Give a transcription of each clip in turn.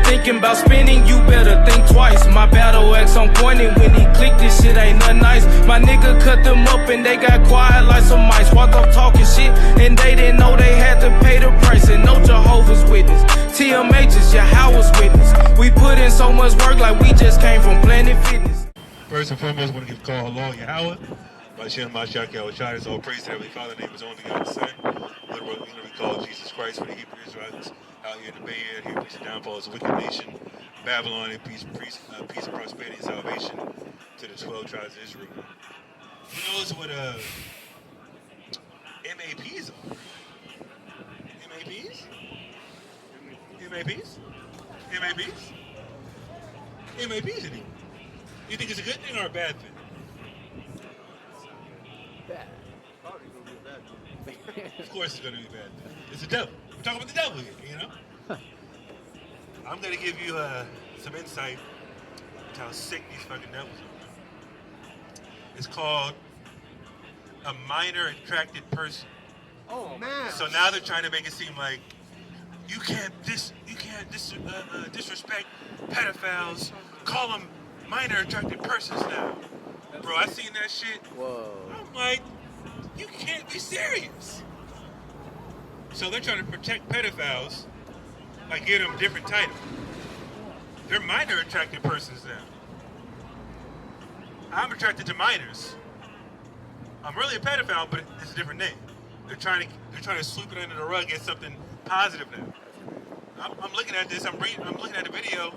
thinking about spinning, you better think twice. My battle axe on point, and when he clicked, this shit ain't nothing nice. My nigga cut them up and they got quiet like some mice. Walk up talking shit and they didn't know they had to pay the price. And no Jehovah's Witness, TMH's your Howard's Witness. We put in so much work like we just came from Planet Fitness. First and foremost, I want to give call hello Yahweh. Bashem Mashak Yahushua, all praise to Heavenly Father, name is only God the Son. Literally called Jesus Christ for the Hebrew Israelites out here in the Bay Area. Here, peace and downfall is a wicked nation. Babylon, and peace and prosperity and salvation to the 12 tribes of Israel. Who knows what MAPs are? MAPs? MAPs? MAPs? MAPs anymore. You think it's a good thing or a bad thing? Bad. Probably gonna be a bad thing. Of course it's gonna be a bad thing. It's the devil. We're talking about the devil here, you know? I'm gonna give you some insight into how sick these fucking devils are. It's called a minor attracted person. Oh man. So now they're trying to make it seem like you can't disrespect pedophiles. Call them minor attracted persons now. Bro, I seen that shit. Whoa. I'm like, you can't be serious. So they're trying to protect pedophiles by giving them different titles. They're minor attracted persons now. I'm attracted to minors. I'm really a pedophile, but it's a different name. They're trying to sweep it under the rug as something positive now. I'm looking at this. I'm looking at the video.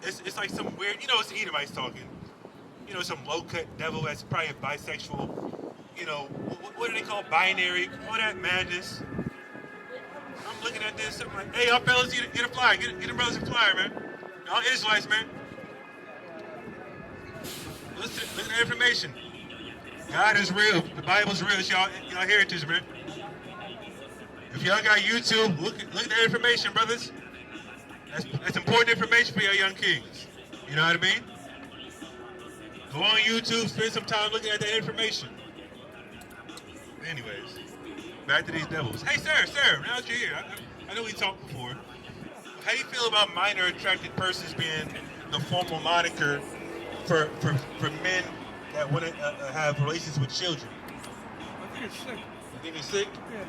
It's like some weird. You know, it's the Edomites talking. You know, some low-cut devil that's probably a bisexual. You know, what do they call binary? All that madness. I'm looking at this. I'm like, hey, y'all fellas, get a flyer. Get the brothers a flyer, man. Y'all Israelites, man. Listen, look at the information. God is real. The Bible's real. It's y'all heritage, man. If y'all got YouTube, look at the information, brothers. That's important information for your young kings. You know what I mean? Go on YouTube, spend some time looking at that information. Anyways, back to these devils. Hey, sir, now that you're here, I know we talked before. How do you feel about minor attracted persons being the formal moniker for men that want to have relations with children? I think it's sick. You think it's sick? Yeah.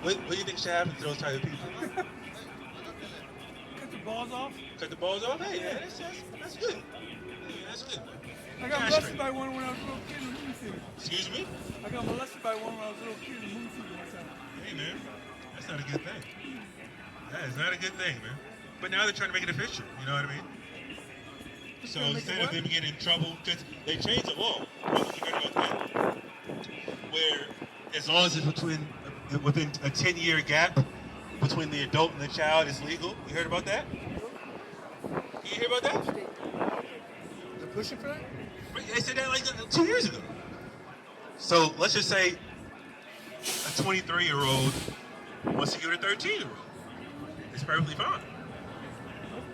What do you think should happen to those type of people? Cut the balls off. Cut the balls off? Hey, yeah, that's good. Yeah, that's good. I got molested by one when I was a little kid in the movie theater. Excuse me? I got molested by one when I was a little kid in the movie theater one time. Hey, man, that's not a good thing. That is not a good thing, man. But now they're trying to make it official, you know what I mean? So instead of them getting in trouble, because they changed the law, you heard about that? Where as long as it's within a 10-year gap between the adult and the child is legal. You heard about that? You hear about that? They're pushing for that? They said that like 2 years ago. So let's just say a 23-year-old wants to give it a 13-year-old. It's perfectly fine.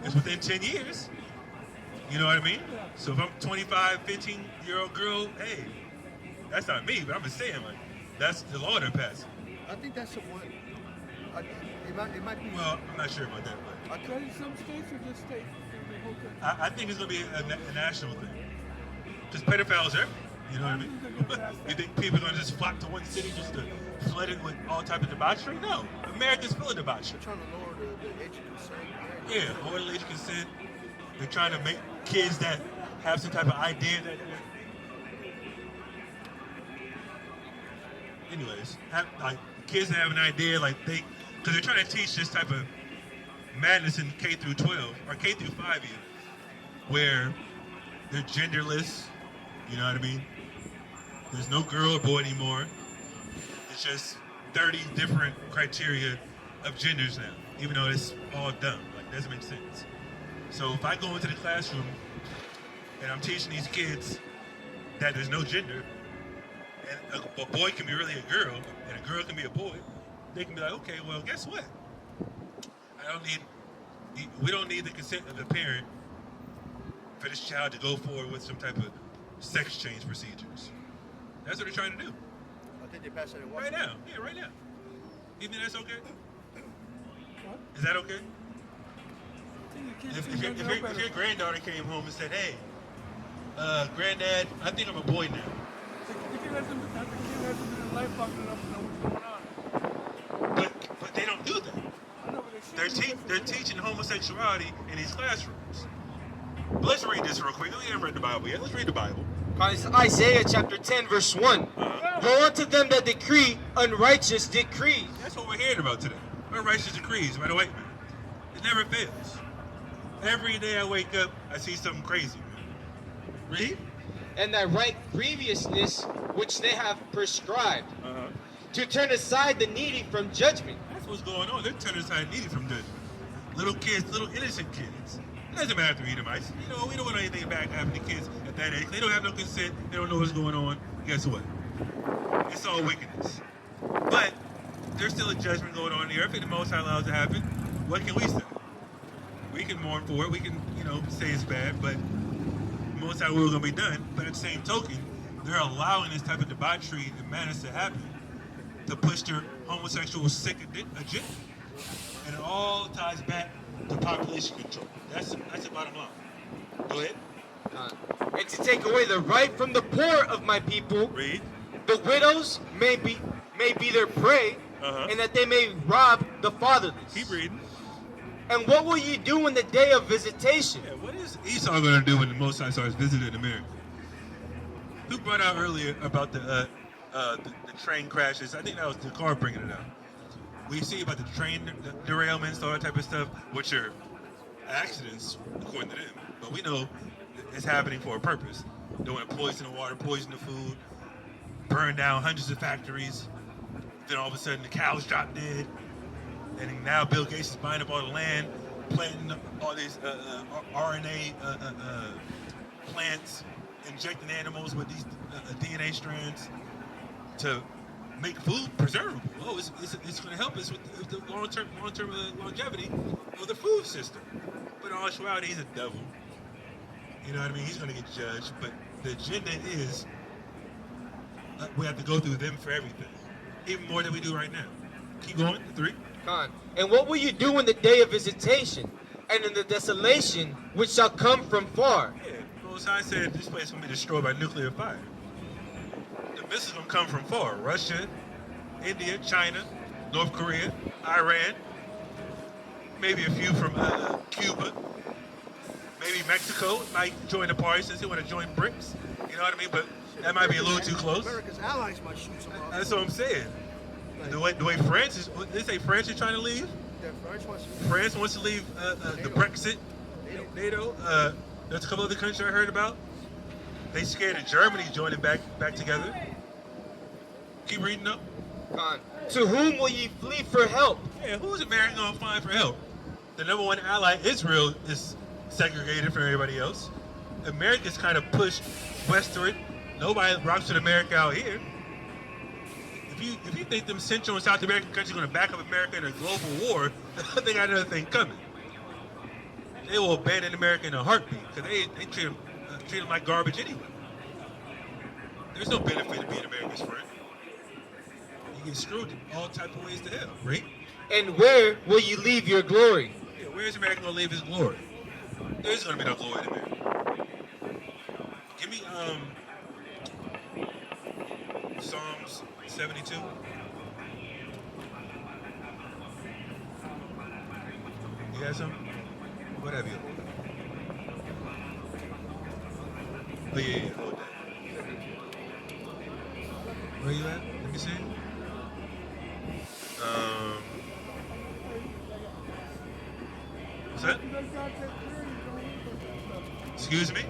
It's within 10 years. You know what I mean? So if I'm 25, 15-year-old girl, hey, that's not me, but I'm just saying, like, that's the law they're passing. I think that's the one. It might be. Well, I'm not sure about that, but Is that in some states or just states? I think it's going to be a national thing. Because pedophiles are, you know what I mean? You think people are going to just flock to one city just to flood it with all type of debauchery? No. America's full of debauchery. They're trying to lower the age of consent. Yeah, lower the age of consent. They're trying to make kids that have some type of idea that... Anyways, like kids that have an idea, like because they're trying to teach this type of madness in K through 12 or K through 5 even, where they're genderless. You know what I mean? There's no girl or boy anymore. It's just 30 different criteria of genders now, even though it's all dumb. Like, doesn't make sense. So if I go into the classroom and I'm teaching these kids that there's no gender, and a boy can be really a girl, and a girl can be a boy, they can be like, okay, well, guess what? We don't need the consent of the parent for this child to go forward with some type of sex change procedures. That's what they're trying to do. I think they passed that in Right Washington. now, yeah, right now. You think that's okay? What? Is that okay? I think kids If think your, they if, know your, better. if your granddaughter came home and said, "Hey, granddad, I think I'm a boy now," The kid hasn't been in life long enough to know what's going on. but they don't do that. I know, but they should. They're teaching homosexuality in these classrooms. But let's read this real quick. We haven't read the Bible yet. Let's read the Bible. It's Isaiah chapter 10, verse 1. Woe unto them that decree unrighteous decrees. That's what we're hearing about today. Unrighteous decrees by the white man. It never fails. Every day I wake up, I see something crazy. Read. And that right grievousness which they have prescribed, to turn aside the needy from judgment. That's what's going on. They're turning aside needy from judgment. Little kids, little innocent kids. It doesn't matter if they're Edomites. You know, we don't want anything bad happening to kids at that age. They don't have no consent. They don't know what's going on. Guess what? It's all wickedness. But there's still a judgment going on in the earth, and the Most High allows it to happen. What can we say? We can mourn for it. We can, say it's bad, but the Most High will going to be done. But at the same token, they're allowing this type of debauchery and madness to happen to push their homosexual sick agenda. And it all ties back to population control. That's the bottom line. Go ahead. And to take away the right from the poor of my people. Read. The widows may be their prey, and that they may rob the fatherless. Keep reading. And what will ye do in the day of visitation? Yeah, what is Esau going to do when the Most High starts visiting America? Who brought out earlier about the train crashes? I think that was the car bringing it out. We see about the train derailments, all that type of stuff, which are accidents, according to them. But we know it's happening for a purpose. They want to poison the water, poison the food, burn down hundreds of factories. Then all of a sudden the cows drop dead. And now Bill Gates is buying up all the land, planting all these RNA plants, injecting animals with these DNA strands to make food preservable. Oh, it's going to help us with the long-term longevity of the food system. But in all actuality, he's a devil. You know what I mean? He's going to get judged. But the agenda is we have to go through them for everything, even more than we do right now. Keep going. 3. And what will you do in the day of visitation, and in the desolation which shall come from far? Yeah, Most High said this place is going to be destroyed by nuclear fire. The missiles going to come from far. Russia, India, China, North Korea, Iran, maybe a few from Cuba, maybe Mexico might join the party since they want to join BRICS. You know what I mean? But that might be a little too close. America's allies might shoot some up. That's what I'm saying. The way France is, they say France is trying to leave. Yeah, France wants to leave the Brexit, NATO. There's a couple other countries I heard about. They scared of Germany joining back together. Keep reading up. To whom will ye flee for help? Yeah, who's America gonna find for help? The number one ally, Israel, is segregated from everybody else. America's kind of pushed westward. Nobody rocks with America out here. If you think them Central and South American countries are going to back up America in a global war, they got another thing coming. They will abandon America in a heartbeat because they treat them like garbage anyway. There's no benefit in being America's friend. You get screwed in all type of ways to hell, right? And where will you leave your glory? Yeah, where's America going to leave his glory? There's going to be no glory in America. Give me Psalms 72. You got something? What have you? Oh yeah, hold that. Where you at? Let me see. What's that? Excuse me?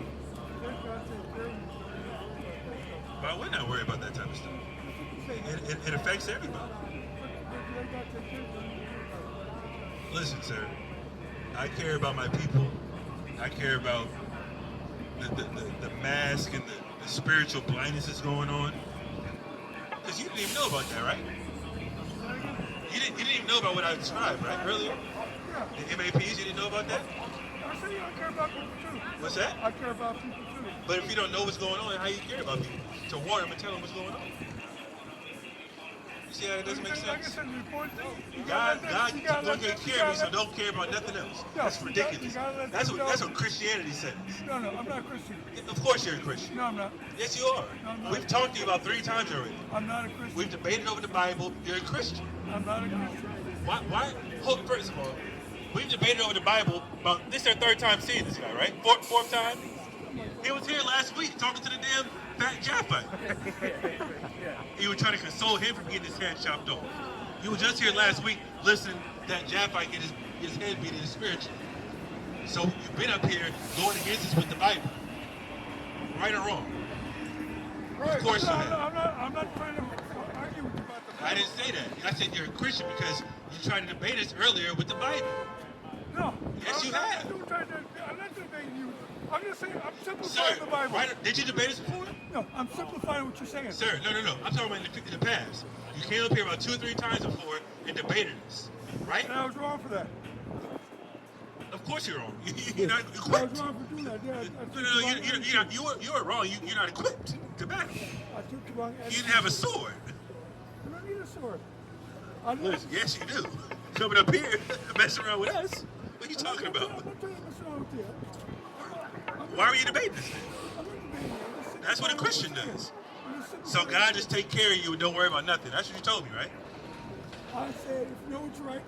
But we're not worried about that type of stuff. It affects everybody. Listen, sir. I care about my people. I care about the mask and the spiritual blindness that's going on. Because you didn't even know about that, right? You didn't even know about what I described, right, earlier? The MAPs, you didn't know about that? I say I care about people too. What's that? I care about people too. But if you don't know what's going on, how you care about people? To warn them and tell them what's going on. See how that doesn't make Like I sense? said, the important thing, you God gotta let them- you gotta don't let take them- you care of me, gotta so don't care about nothing else. No, That's you ridiculous. gotta let That's them what know. Christianity says. No, I'm not Christian. Of course you're a Christian. No, I'm not. Yes, you are. No, I'm not. We've talked to you about 3 times already. I'm not a Christian. We've debated over the Bible. You're a Christian. I'm not a Christian. Why? Hold, first of all, we've debated over the Bible about this is our 3rd time seeing this guy, right? Fourth time. He was here last week talking to the damn fat Japhite. He was trying to console him from getting his head chopped off. You were just here last week listening to that Japhite get his head beat in the spiritual. So you've been up here going against us with the Bible. Right or wrong? Of course you have. I'm not trying to argue with you about the Bible. I didn't say that. I said you're a Christian because you tried to debate us earlier with the Bible. No. Yes, you I'm have. not debating you. I'm just saying, I'm Sir, simplifying the Bible. did you debate us before? No, I'm simplifying what you're saying. Sir, no. I'm talking about in the past. You came up here about 2 or 3 times before and debated us, right? And I was wrong for that. Of course you're wrong. You're not I was equipped. wrong for doing that. Yeah, I took No, the wrong attitude. you were wrong. You're not equipped to battle. I took the wrong You attitude. didn't have a sword. I don't need a sword. Listen, yes, you do. Coming up here, messing around with us. What are you talking about? I'm not trying to mess around with you. Why were you debating this thing? I'm not debating you. That's what a Christian does. I'm just So simplifying. God just take care of you and don't worry about nothing. That's what you told me, right? I said, if you know what's right,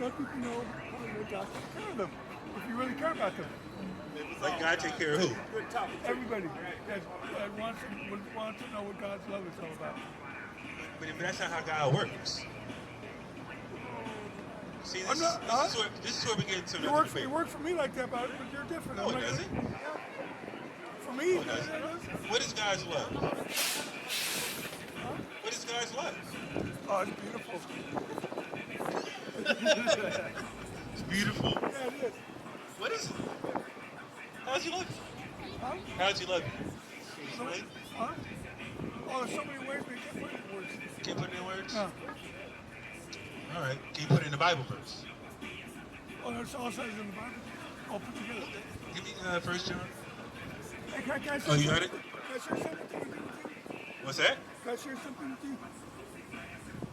let people know what God takes care of them. If you really care about them. Like God take care of who? Everybody that wants to know what God's love is all about. But that's not how God works. See, I'm not- this is where we get into It the works, debate. it works for me like that, but you're different. No, I'm it like, doesn't. yeah. For me, No, it doesn't. What is God's love? What is God's love? oh, it's beautiful. It's beautiful. Yeah, it is. What is it? How's he love you? Huh? How's he love you? Explain. Huh? Oh, there's so many ways we can put it in words. Can't put it in words? No. All right. Can you put it in the Bible verse? Oh, that's all it says in the Bible. All put together. Give me 1 John. Hey, can I share Oh, you got it? Can I share something with you? What's that? Can I share something with you?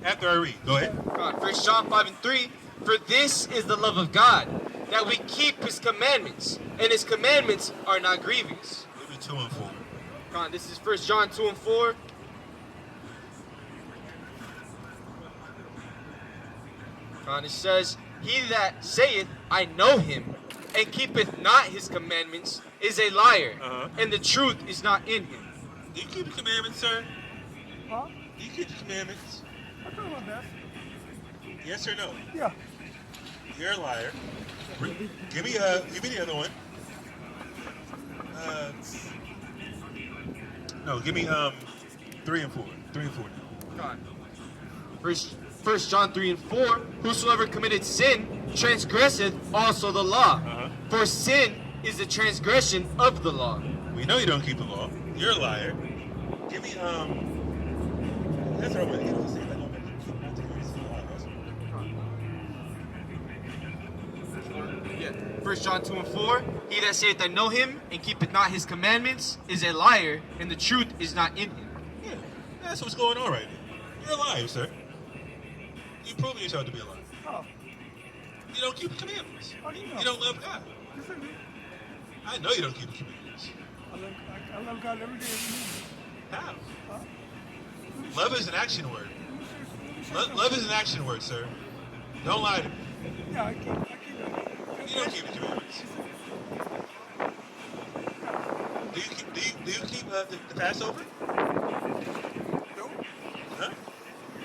After I read. Go ahead. God, 1 John 5:3, for this is the love of God, that we keep his commandments, and his commandments are not grievous. Give me 2 and 4. God, this is 1 John 2:4. God, it says, he that saith, I know him, and keepeth not his commandments, is a liar, and the truth is not in him. Do you keep the commandments, sir? Huh? Do you keep the commandments? I try my best. Yes or no? Yeah. You're a liar. Give me the other one. No, give me 3 and 4. 3 and 4 now. God. 1 John 3:4, whosoever committed sin transgresseth also the law. For sin is the transgression of the law. We know you don't keep the law. You're a liar. Give me that's what I'm gonna say. Like, I'm gonna keep not taking this law. Yeah. 1 John 2:4, he that saith I know him and keepeth not his commandments is a liar, and the truth is not in him. Yeah, that's what's going on right now. You're a liar, sir. You proving yourself to be a liar. Oh. You don't keep the commandments. How do you know? You don't love God. Yes, I do. I know you don't keep the commandments. I love God every day, every minute. How? Huh? Love is an action word. Let me share Love is an action word, sir. Don't lie to me. something. Yeah, I keep it. You don't keep the commandments. Do you keep the Passover? No, Huh?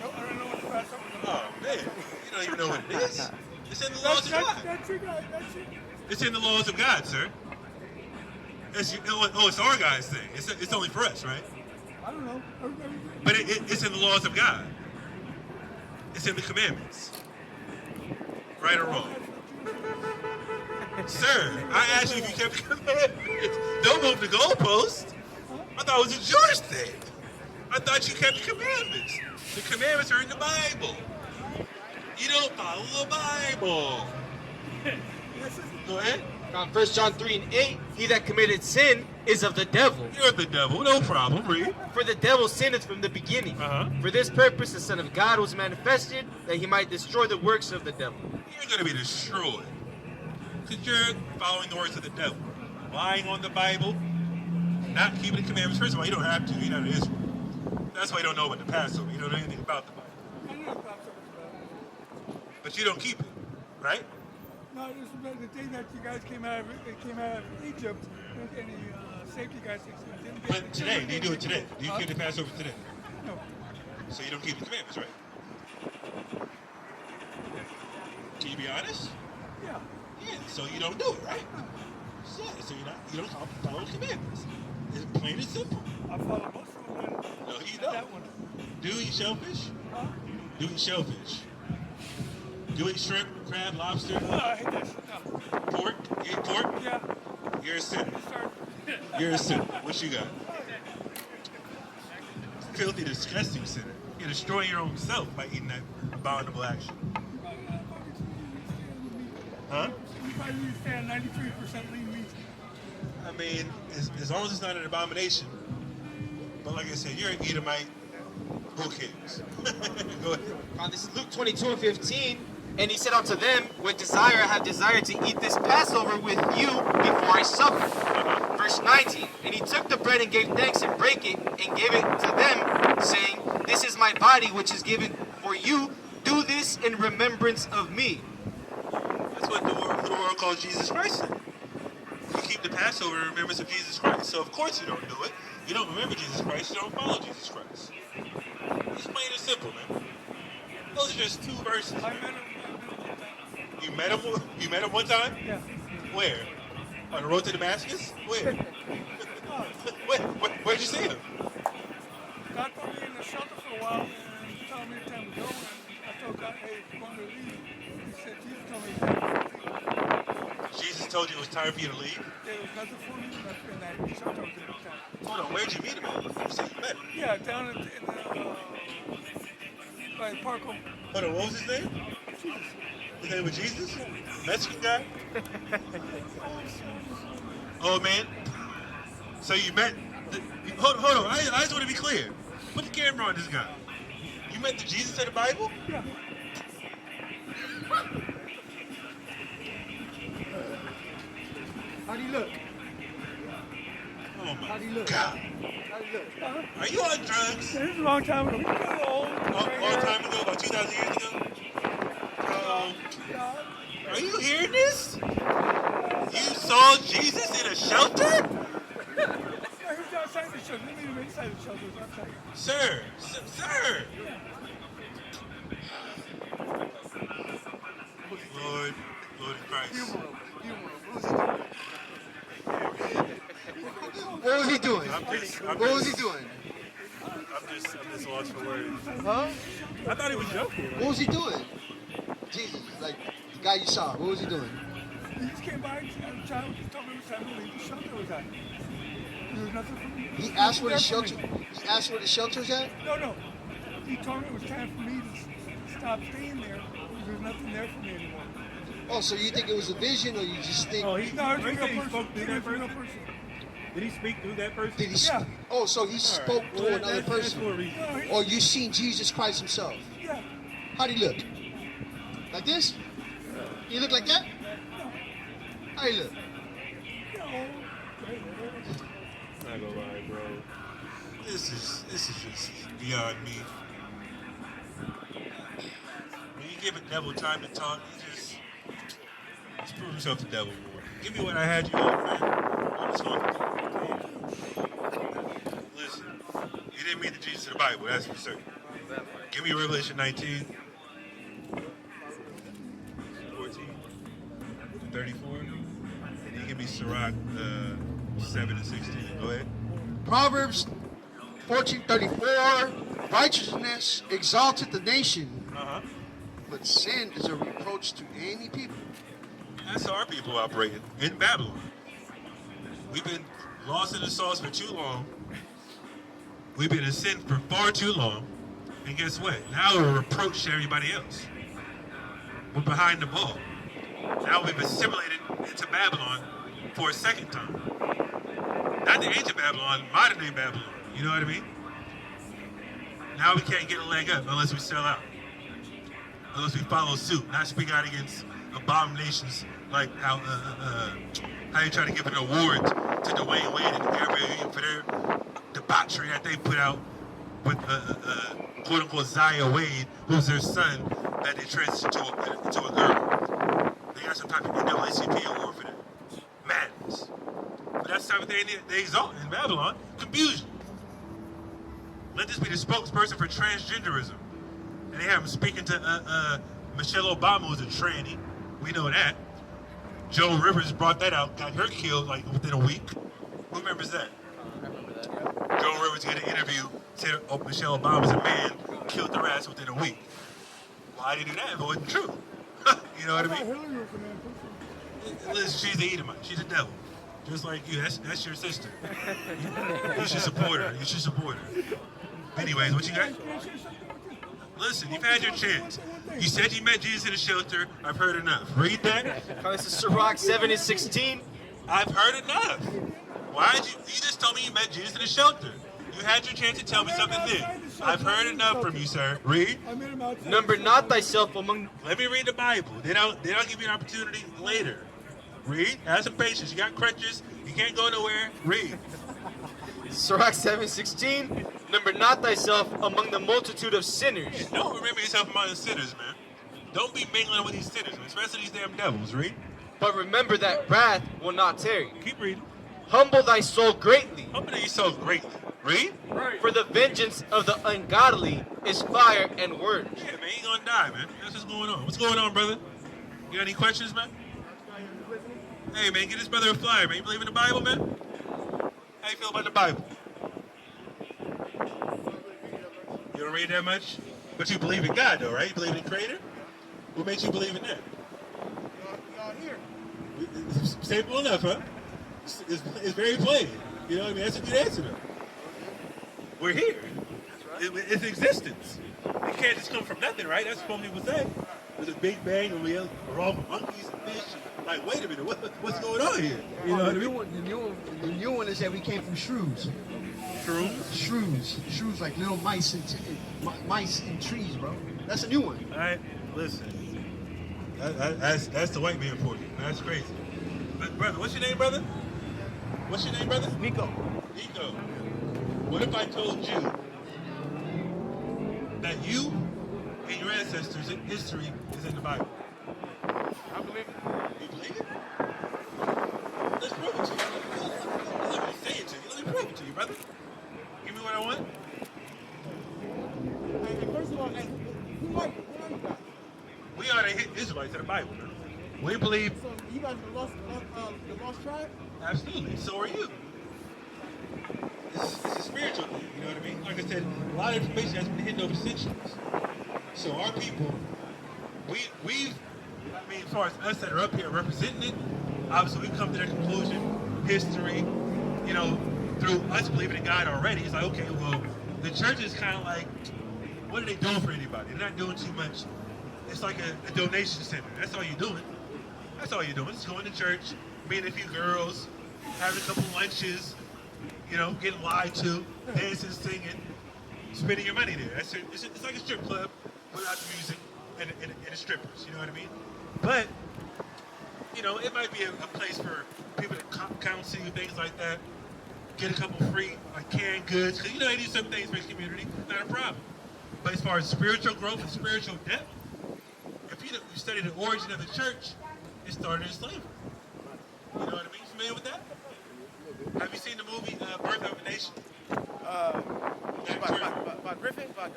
no, I don't know what the Passover is. Oh man, you don't even know what it is. It's in the laws of God. That's it, guys. That's it. It's in the laws of God, sir. It's our guy's thing. It's only for us, right? I don't know. But it's in the laws of God. It's in the commandments. Right or wrong? Sir, I asked you if you kept the commandments. Don't move the goalpost. I thought it was a Jewish thing. I thought you kept the commandments. The commandments are in the Bible. You don't follow the Bible. Yes, Go ahead. 1 John 3 and 8, he that committed sin is of the devil. You're the devil. No problem. Read. For the devil sinneth from the beginning. For this purpose the Son of God was manifested, that he might destroy the works of the devil. You're going to be destroyed. Because you're following the words of the devil. Lying on the Bible. Not keeping the commandments. First of all, you don't have to. You're not in Israel. That's why you don't know about the Passover. You don't know anything about the Bible. I know about something. But you don't keep it. Right? No, this was the day that you guys came out of Egypt, and the safety guys didn't get But today, do you do it today? Do you keep the Passover today? No. So you don't keep the commandments, right? Can you be honest? Yeah. Yeah, so you don't do it, right? Yeah, so you don't follow the commandments. It's plain and simple. I follow most of them. No, you That don't. one. Do you eat shellfish? Huh? Do you eat shellfish? Do you eat shrimp, crab, lobster, I hate that shit. No. pork? You eat pork? Yeah. You're a sinner. Start. You're a sinner. What you got? Filthy, disgusting sinner. You're destroying your own self by eating that abominable action. Huh? You probably need to stay at 93% lean meat. I mean, as long as it's not an abomination. But like I said, you're an Edomite. Who cares? Go ahead. This is Luke 22 and 15. And he said unto them, with desire I have desired to eat this Passover with you before I suffer. Verse 19. And he took the bread and gave thanks and brake it and gave it to them, saying, this is my body which is given for you. Do this in remembrance of me. That's what the world calls Jesus Christ. You keep the Passover in remembrance of Jesus Christ. So of course you don't do it. You don't remember Jesus Christ. You don't follow Jesus Christ. It's plain and simple, man. Those are just two verses. I met him. You met him? You met him one time? Yeah. Where? On the road to Damascus? Where? Where'd you see him? God put me in the shelter for a while and told me it's time to go. And I told God, hey, if you want me to leave, he said, Jesus told me it's time for me to leave. Jesus told you it was time for you to leave? There was nothing for me in that shelter at the time. Hold on, where'd you meet him at? You said you met him. Yeah, down in the by the park home. Hold on, what was his name? His name was Jesus? Mexican guy? Oh, man. So you met... Hold on, I just want to be clear. Put the camera on this guy. You met the Jesus of the Bible? Yeah. How do you look? Oh, How my do you look? God. How do you look? Are you on drugs? This is a long time ago. We got old. Long time ago, about 2,000 years ago? Yeah. Are you hearing this? You saw Jesus in a shelter? Yeah, he's outside the shelter. We need him inside the shelter. He's outside. Sir. Lord in Christ. What was he doing? I'm What was he doing? just lost for words. Huh? I thought he was joking. What was he doing? Jesus, like the guy you saw. What was he doing? He just came by and the child just told me it was time to leave the shelter was at. There was nothing for me. He asked where the There for shelter. me. He asked where the shelter's at. No. He told me it was time for me to stop staying there. There's nothing there for me anymore. Oh, so you think it was a vision, or you just think? No, it's a real he person. spoke to It that was a real person? person. Did he speak through that person? Did he? Yeah. Oh, so he spoke Well, to another that's for a person, reason. No, he, or you seen Jesus Christ himself? yeah. How'd he look? Like this? He look like that? How he look? No. Not gonna lie, bro. This is just beyond me. When you give a devil time to talk, he just prove himself the devil more. Give me what I had you on, man. I'm just going to listen. You didn't meet the Jesus of the Bible, that's for certain. Give me Revelation 19, 14, 34, and you give me Sirach 7 and 16. Go ahead. Proverbs 14:34. Righteousness exalteth the nation, but sin is a reproach to any people. That's how our people operating in Babylon. We've been lost in the sauce for too long. We've been in sin for far too long. And guess what? Now we're a reproach to everybody else. We're behind the ball. Now we've assimilated into Babylon for a second time. Not the ancient Babylon, modern day Babylon. You know what I mean? Now we can't get a leg up unless we sell out. Unless we follow suit, not speak out against abominations like how you try to give an award to Dwayne Wade and the Gabrielle Union for their debauchery that they put out with quote-unquote Zaya Wade, who's their son, that they transitioned into a girl. They got some type of NAACP award for that. Madness. But that's the type of thing they exalt in Babylon. Confusion. Let this be the spokesperson for transgenderism. And they have him speaking to Michelle Obama, who's a tranny. We know that. Joan Rivers brought that out, got her killed like within a week. Who remembers that? I remember that, yeah. Joan Rivers did an interview, said Michelle Obama's a man, killed her ass within a week. Why did he do that if it wasn't true? You know what I mean? Hillary was the man. Listen, she's the Edomite. She's a devil. Just like you. That's your sister. You should support her. You should support her. Anyways, what you got? Listen, you've had your chance. You said you met Jesus in a shelter. I've heard enough. Read that. This is Sirach 7:16. I've heard enough. Why did you just told me you met Jesus in a shelter. You had your chance to tell me something then. I've heard enough from you, sir. Read. I met him outside. Number not thyself among... Let me read the Bible. Then I'll give you an opportunity later. Read. Have some patience. You got crutches. You can't go nowhere. Read. Sirach 7:16. Number not thyself among the multitude of sinners. Don't remember yourself among the sinners, man. Don't be mingling with these sinners, man. Especially these damn devils. Read. But remember that wrath will not tarry. Keep reading. Humble thy soul greatly. Humble yourself greatly. Read. For the vengeance of the ungodly is fire and word. Yeah, man. You ain't gonna die, man. That's what's going on. What's going on, brother? You got any questions, man? Hey, man, get this brother a flyer, man. You believe in the Bible, man? How you feel about the Bible? You don't read that much? But you believe in God, though, right? You believe in the Creator? What makes you believe in that? Y'all here. It's simple enough, huh? It's very plain. You know what I mean? That's a good answer, though. We're here. It's existence. It can't just come from nothing, right? That's what people say. There's a big bang and we're all monkeys and fish. Like, wait a minute, what's going on here? You know what I mean? The new one is that we came from shrews. Shrooms? Shrews like little mice in trees, bro. That's a new one. All right, listen. That's the white man for you. That's crazy. But brother, what's your name, brother? What's your name, brother? Nico. Nico. What if I told you that you and your ancestors' history is in the Bible? I believe it. You believe it? Let's prove it to you. Let me say it to you. Let me prove it to you, brother. Give me what I want. Hey, first of all, hey, who are you guys? We are the Israelites of the Bible. We believe. So you guys are the lost tribe? Absolutely. So are you. It's a spiritual thing, you know what I mean? Like I said, a lot of information has been hidden over centuries. So our people, as far as us that are up here representing it, obviously we've come to that conclusion, history, you know, through us believing in God already. It's like, okay, well, the church is kind of like, what are they doing for anybody? They're not doing too much. It's like a donation center. That's all you're doing. That's all you're doing. Just going to church, meeting a few girls, having a couple lunches, you know, getting lied to, dancing, singing, spending your money there. It's like a strip club without the music and the strippers, you know what I mean? But, you know, it might be a place for people to counsel you, things like that. Get a couple free, like, canned goods, because, you know, they do some things for the community, not a problem. But as far as spiritual growth and spiritual depth, if you study the origin of the church, it started in slavery. You know what I mean? Familiar with that? Have you seen the movie Birth of a Nation? By Griffin? By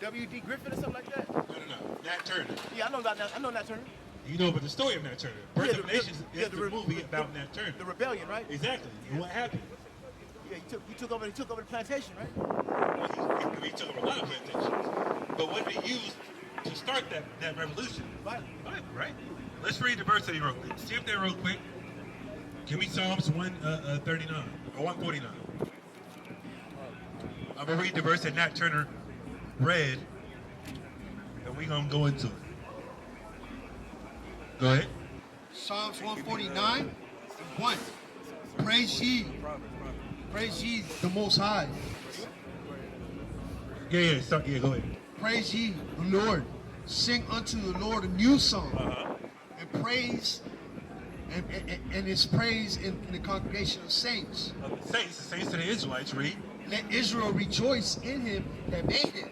W.D. Griffin or something like that? No. Nat Turner. Yeah, I know Nat Turner. You know about the story of Nat Turner. Birth of a Nation is the the movie about Nat Turner. The rebellion, right? Exactly. And what happened? Yeah, he took over the plantation, right? Well, he took over a lot of plantations. But what did he use to start that revolution? Bible. Bible, right? Let's read the verse that he wrote. See if they're real quick. Give me Psalms 139 or 149. I'm gonna read the verse that Nat Turner read, and we're gonna go into it. Go ahead. Psalms 149, 1. Praise ye the Most High. Yeah, go ahead. Praise ye the Lord. Sing unto the Lord a new song. And praise, and his praise in the congregation of saints. The saints to the Israelites, read. Let Israel rejoice in him that made him.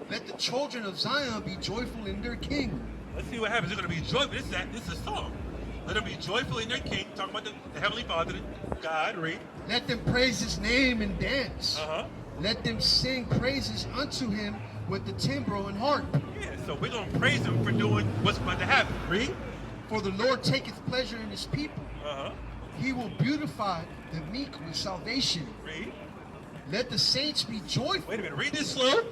Let the children of Zion be joyful in their king. Let's see what happens. They're going to be joyful. This is a song. Let them be joyful in their king. Talking about the Heavenly Father, God, read. Let them praise his name and dance. Let them sing praises unto him with the timbrel and harp. Yeah, so we're going to praise him for doing what's about to happen. Read. For the Lord taketh pleasure in his people. He will beautify the meek with salvation. Read. Let the saints be joyful. Wait a minute. Read this slow.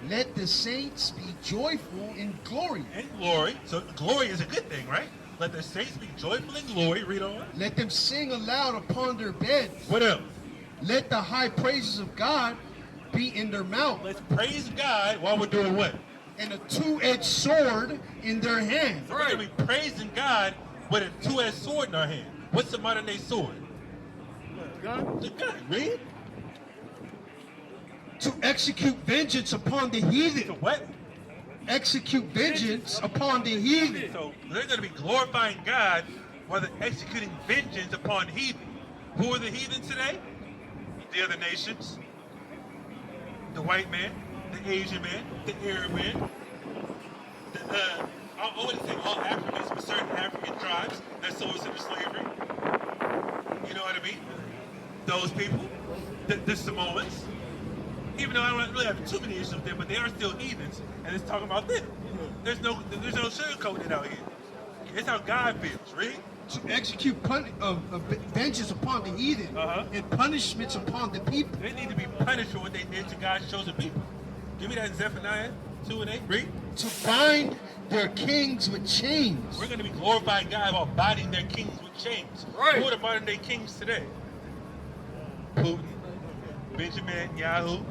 Let the saints be joyful in glory. In glory. So glory is a good thing, right? Let the saints be joyful in glory. Read on. Let them sing aloud upon their beds. What else? Let the high praises of God be in their mouth. Let's praise God while we're doing what? And a two-edged sword in their hand. So we're going to be praising God with a two-edged sword in our hand. What's the modern day sword? Gun? The gun. Read. To execute vengeance upon the heathen. The what? Execute vengeance upon the heathen. So they're going to be glorifying God while they're executing vengeance upon heathen. Who are the heathen today? The other nations. The white man, the Asian man, the Arab man. I wouldn't say all Africans, but certain African tribes that sold us into slavery. You know what I mean? Those people, the Samoans. Even though I don't really have too many issues with them, but they are still heathens, and it's talking about them. There's no sugarcoating it out here. It's how God feels, right? To execute vengeance upon the heathen and punishments upon the people. They need to be punished for what they did to God's chosen people. Give me that in Zephaniah 2 and 8. Read. To bind their kings with chains. We're going to be glorifying God while binding their kings with chains. Right. Who are the modern day kings today? Putin, Benjamin Netanyahu.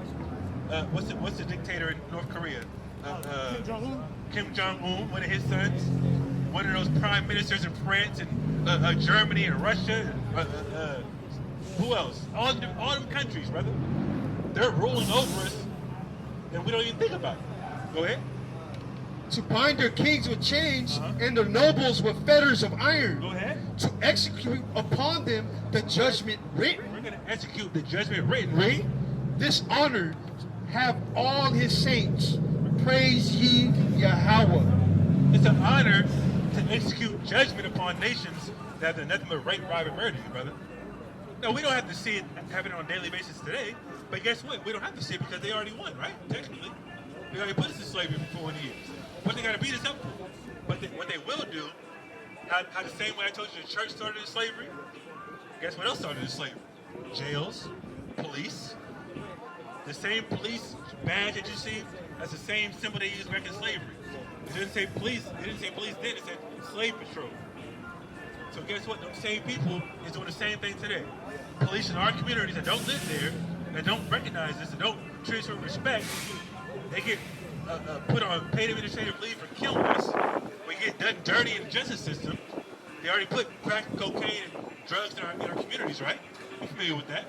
What's the dictator in North Korea? Kim Jong-un? Kim Jong-un, one of his sons. One of those prime ministers in France and Germany and Russia. Who else? All them countries, brother. They're ruling over us, and we don't even think about it. Go ahead. To bind their kings with chains and their nobles with fetters of iron. Go ahead. To execute upon them the judgment written. We're going to execute the judgment written. Read. This honor have all his saints. Praise ye Yahweh. It's an honor to execute judgment upon nations that have done nothing but rape, rob, and murder you, brother. No, we don't have to see it happen on a daily basis today. But guess what? We don't have to see it because they already won, right? Technically. They already put us in slavery for 40 years. What they got to beat us up for? But what they will do, how the same way I told you the church started in slavery, guess what else started in slavery? Jails, police. The same police badge that you see, that's the same symbol they used back in slavery. It didn't say police. It didn't say police then. It said slave patrol. So guess what? Those same people is doing the same thing today. Police in our communities that don't live there, that don't recognize this, that don't treat us with respect, they get put on paid administrative leave for killing us. We get done dirty in the justice system. They already put crack, cocaine, and drugs in our communities, right? You're familiar with that.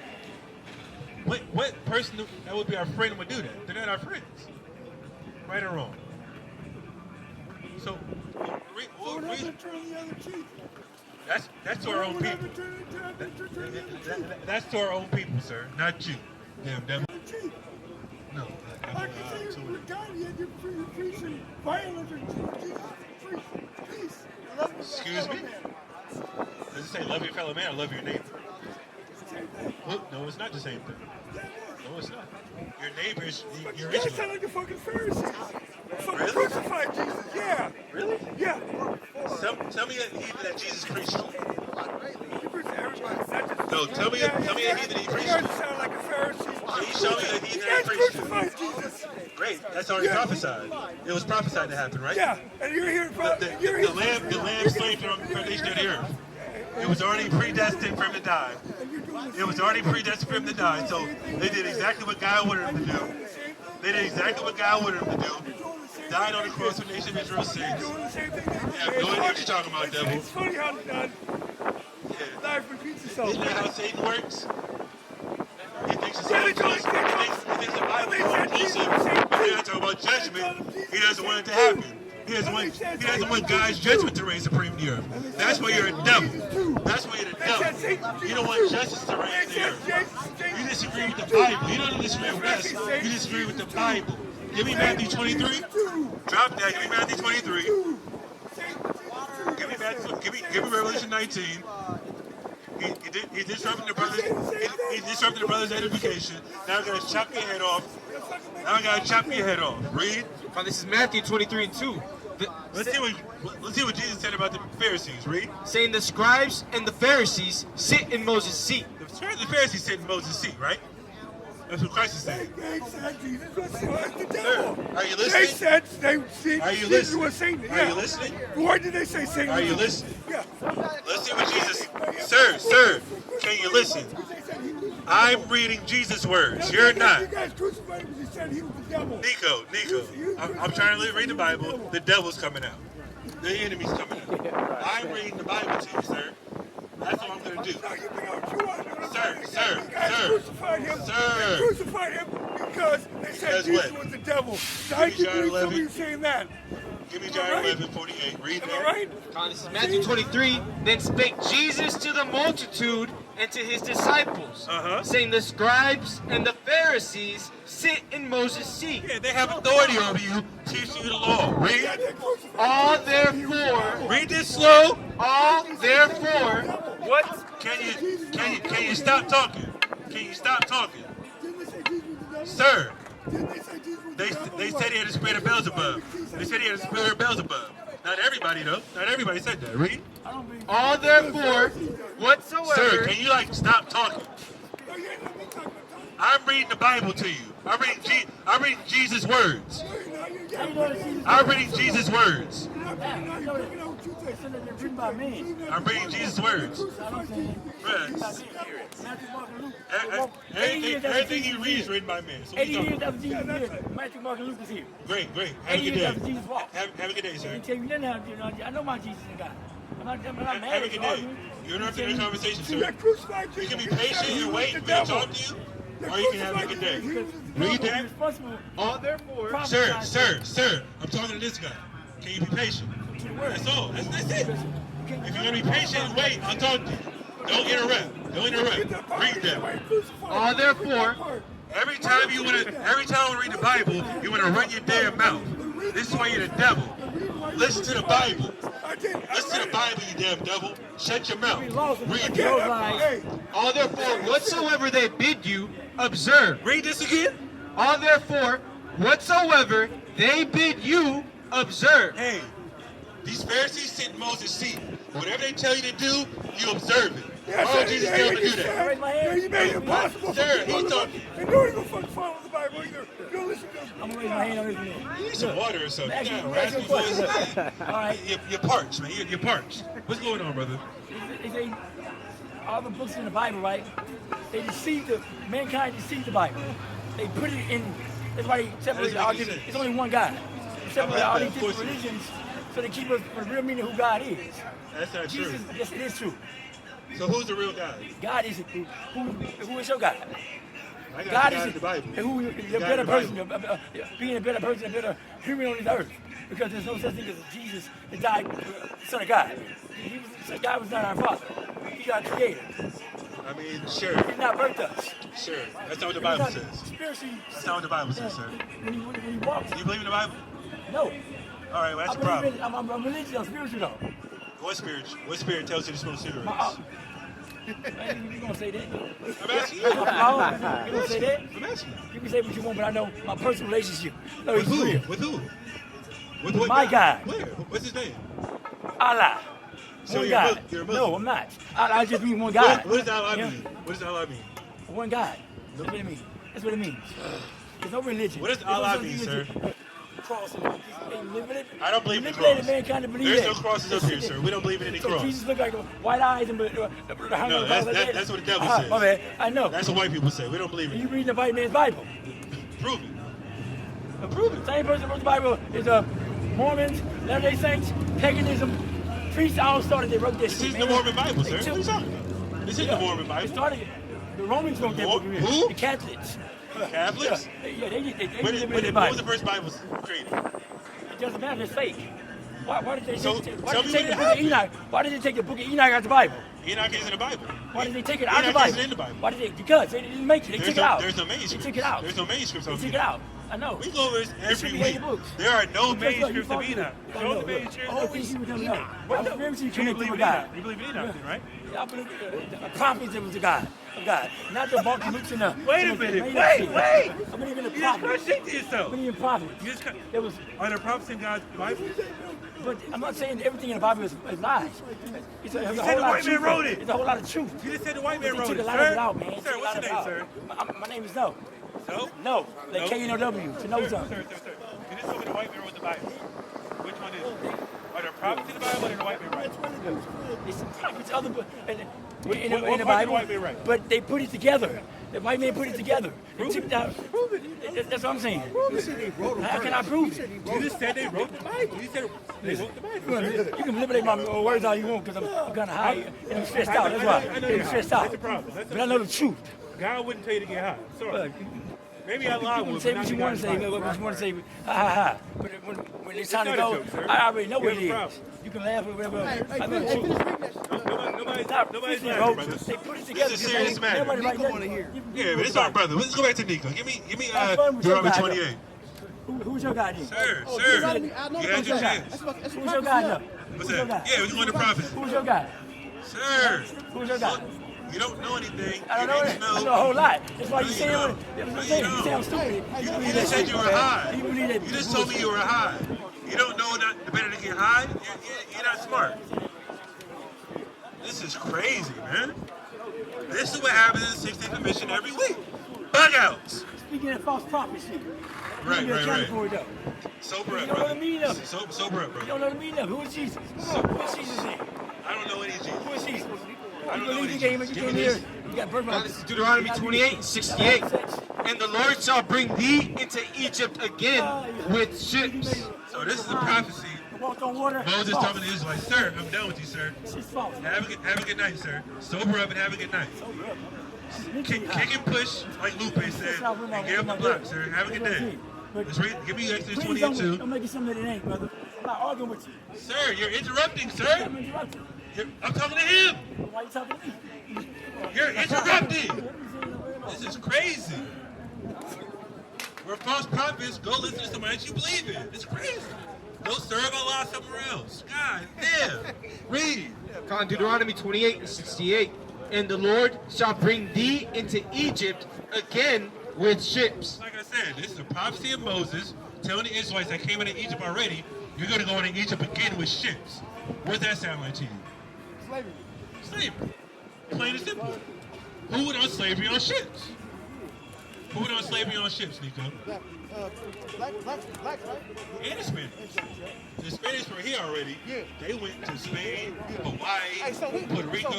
What person that would be our friend would do that? They're not our friends. Right or wrong? So, Don't ever turn the other cheek. that's to our own Don't ever people. turn the other cheek. That's to our own people, sir. Not you. Damn devil. Cheek. No. I can see with God, yet you're preaching violence and Jesus preach peace. Love your Excuse fellow me? man. Does it say love your fellow man or love your neighbor? It's the same thing. Look, no, it's not the same thing. Yeah, it is. No, it's not. Your neighbor is But your you guys Israelite. sound like the fucking Pharisees. Fucking Really? crucified Jesus, yeah. Really? Yeah. Tell me a heathen that Jesus preached to. You preach to everybody, not just... No, tell me a heathen he You preached guys to. sound like a Pharisee. Can you show me a heathen You that guys he preached to? crucified Jesus. Great, that's already Yeah. prophesied. It was prophesied to happen, right? Yeah, and you're here... The lamb slain from the foundation of the earth. It was already predestined for him to die. It was already predestined for him to die. So they did exactly what God wanted him to do. They did exactly what God wanted them to do. Died on the cross for the nation of Israel's sins. Doing the same thing. Yeah, no idea what you're talking about, devil. It's funny how life repeats itself. Isn't that how Satan works? He thinks it's Yeah, all they told inclusive. us- He thinks the Bible is all inclusive. But they're not talking about judgment. He doesn't want it to happen. He doesn't want God's judgment to reign supreme in the earth. That's why you're a devil. That's why you're the devil. You don't want justice to reign in the earth. You disagree with the Bible. You don't disagree with us. You disagree with the Bible. Give me Matthew 23. Drop that. Give me Matthew 23. Give me Revelation 19. He's disrupting the brothers. He's disrupting the brothers' edification. Now I'm gonna chop your head off. Now I gotta chop your head off. Read. Now, this is Matthew 23:2. Let's see what Jesus said about the Pharisees. Read. Saying the scribes and the Pharisees sit in Moses' seat. The Pharisees sit in Moses' seat, right? That's what Christ is saying. They said Jesus was the Sir, devil. are you They listening? said Are you Jesus listening? was Satan. Are Yeah. you listening? Why did they say Satan? Are you listening? Yeah. Let's see what Jesus. Sir, can you listen? I'm reading Jesus' words. You're not. You guys crucified him because he said he was the devil. Nico, I'm trying to read the Bible. The devil's coming out. The enemy's coming out. I'm reading the Bible to you, sir. That's what I'm going to do. Now you bring out TIJUANA. Sir. You guys crucified him. Sir. They crucified him because they said Because Jesus what? was the devil. Now you John can believe 11. somebody saying that. Give me John 11:48. Read Am I that. right? Now, this is Matthew 23. Then spake Jesus to the multitude and to his disciples, saying the scribes and the Pharisees sit in Moses' seat. Yeah, they have authority over you, teaching you the law. Read. All therefore, Read this slow. all therefore, what? Can you stop talking? Can you stop talking? Didn't they say Jesus was the devil? Sir, Didn't they say Jesus was the they devil? said he had the spirit of Beelzebub. They said he had the spirit of Beelzebub. Not everybody, though. Not everybody said that. Read. All therefore, whatsoever. Sir, can you, stop talking? Oh, yeah, let me talk about I'm reading the Bible to you. I'm reading Jesus' words. I'm reading Jesus' words. I'm reading Jesus' words. Everything you read is written by men. So 80 years after Jesus lived, Matthew, Mark, and Luke is here. Great. 80 Have a good years after day. Jesus walked. Have a good day, I sir. tell you, I know my Jesus and God. I'm not Have mad a at good you. day. arguing. You're interrupting the conversation, You sir. got crucified You Jesus. can be patient and wait for me to talk to you, or you can have a good day. Read that. Responsible. All therefore. Sir, I'm talking to this guy. Can you be patient? That's all. That's it. If you're gonna be patient and wait, I'll talk to you. Don't interrupt. Read that. All therefore. Every time I read the Bible, you wanna run your damn mouth. This is why you're the devil. Listen to the Bible. Listen to the Bible, you damn devil. Shut your mouth. Read that. All therefore, whatsoever they bid you, observe. Read this again. All therefore, whatsoever they bid you, observe. Hey, these Pharisees sit in Moses' seat. Whatever they tell you to do, you observe it. Why would Jesus tell them to do that? Raise my Yeah, hand. you made it impossible. Sir, he's talking. And don't even fucking follow the Bible either. Don't listen to I'm gonna raise my hand on this man. You need some water or something. Ask You you got a a raspy voice. question. All right. You're parched, man. You're parched. What's going on, brother? They say all the books in the Bible, right? They mankind deceived the Bible. They put it in. That's why they separated That all doesn't make different. sense. It's only one God. They separated all these Of course different it is. religions so they keep us from the real meaning of who God is. That's not true. Jesus, yes, it is true. So who's the real God? God is who is your God? I got God the is God in the Bible. who the God better in the person, being a better person, a better human on this earth. Because there's no such thing as Jesus that died, Son of God. God was not our Father. He's our Creator. I mean, sure. He's not birthed us. Sure. That's not what the Bible He's says. not spiritually. That's not what the Bible says, sir. When he walks, Do you believe in the Bible? no. All right, well, that's a problem. I'm religious, I'm spiritual though. What spirit tells you to smoke cigarettes? Man, you gonna say that? I'm asking you. You gonna say that? I'm asking you. You can say what you want, but I know my personal relationship. No, With he's who? real. With who? With With what my God. Where? What's his name? Allah. So One you're God. you're a Muslim. No, I'm not. I just mean one God. What does Allah Yeah. mean? What does Allah mean? One God. That's what it means. That's what it means. There's no religion. What does There's no Allah such mean, thing as sir? a Cross. I don't believe in the manipulated cross. mankind to believe There's that. no crosses up here, sir. We don't believe in any So cross. Jesus looked like white eyes and No, that's what the devil says. My bad. I know. That's what white people say. We don't believe in You it. reading the white man's Bible. Prove it. Prove it. Same person who wrote the Bible is Mormons, Latter-day Saints, paganism, priests all started. They wrote this. This is the Mormon Bible, sir. What are you talking about? This is the Mormon It Bible. started. The Romans wrote that book. Who? The Catholics. Catholics? Yeah, they When the was Bible. the first Bible created? It doesn't matter. It's fake. Why did they So, why tell did me they take the when it book of happened. Enoch? Why did they take the book of Enoch out of the Bible? Enoch is in the Bible. Why did they take it out of the Enoch Bible? isn't in the Bible. Why did they? Because they didn't make it. They took it out. There's no They manuscripts. took it out. There's no manuscripts They on took it Enoch. out. I know. We go over this There should every be 80 week. books. There are no Guess what? You manuscripts of fucking- Enoch. Oh, Show no, the manuscripts oh, of these people don't Enoch. know. What? I've never seen you You connect believe with in God. Enoch. You believe in Enoch, then, right? I believe the prophets it was a God. Of God. Not the Mark Luke's and the. Wait a minute. Wait. I believe in the You just prophets. contradicted I yourself. believe in prophets. You just There was, are there prophets in God's Bible? but I'm not saying everything in the Bible is lies. It's a You whole said the lot of white man truth. wrote it. It's a whole lot of truth. You just said the white man They wrote took it, a lot of sir. it out, man. Sir, Took a what's lot your of name, it sir? out. My name is No. So? No. Like No? K-N-O-W. To know Sir, something. sir. You just told me the white man wrote the Bible. Which one is it? Are there prophets in the Bible or did the white man write it? It's some prophets, other book, in What the part did the Bible, white man write? but they put it together. The white man put it together. They took it out. That's what I'm saying. How can I prove it? You just said they wrote the Bible. You said they wrote the Bible. You can manipulate my words all you want because I'm kind of high and I'm stressed out. That's why. I know I'm you're stressed high. out. That's the problem. That's But I know the truth. God wouldn't tell you to get high. Sorry. Look, Maybe I you lied can with say but what not you in want God's to say, Bible. what you want to say, ha ha ha. But when it's time to not a go, joke, sir. I already know You what have it a is. problem. You can laugh or whatever. I know the Hey, truth. finish reading that shit. Nobody's They lying, brother. They put it together. This is a serious matter. Everybody write Nico that. wanna hear. Yeah, but it's our brother. Let's go back to Nico. Give me Have fun with your Deuteronomy guy, 28. Who's your guy then? Sir, Oh, sir. Deuteronomy, I know You the had your guy. chance. That's Who's your guy? No. What's Who's your that? guy? Yeah, we're going to prophets. Who's your guy? Sir, Who's your guy? you don't know anything. I don't know You that. need I to know a whole lot. That's why No, you you saying don't. what that's what No, I'm you saying. don't. You sound stupid. You just said you were high. You believe that. You just told me you were high. You don't know that better to get high? You're not smart. This is crazy, man. This is what happens in the 16th Commission every week. Bug outs. Speaking of false prophecy. Right, You right, accounted right. for it, though. Sober You up, don't know brother. the meaning of it. Sober up, You brother. don't know the meaning of it. Who is Jesus? Who is Jesus in? I don't know any Jesus. Who is Jesus? I You don't know believe any you came Jesus. you Give came me here. this. You got birth Now, this is Deuteronomy 28 and 68. And the Lord shall bring thee into Egypt again with ships. So this is a prophecy. Walked on water. Moses False. talking to Israelites, sir, I'm done with you, sir. This is false. Have a good night, sir. Sober up and have a good night. Kick and push, like Lupe said, and get up the block, sir. Have a good day. Let's read. Give me Exodus 20 and 2. Don't make it something that it ain't, brother. I'm not arguing with you. Sir, you're interrupting, sir. I'm interrupting. I'm talking to him. Why you talking to me? You're interrupting. This is crazy. We're false prophets. Go listen to somebody that you believe in. It's crazy. Go serve Allah somewhere else. God damn. Read. On Deuteronomy 28 and 68. And the Lord shall bring thee into Egypt again with ships. Like I said, this is a prophecy of Moses telling the Israelites that came into Egypt already, you're going to go into Egypt again with ships. What does that sound like to you? Slavery. Slavery. Plain and simple. Who would on slavery on ships? Who would on slavery on ships, Nico? Black, right? And the Spanish. The Spanish were here already. Yeah. They went to Spain, Hawaii, Hey, so Puerto Rico.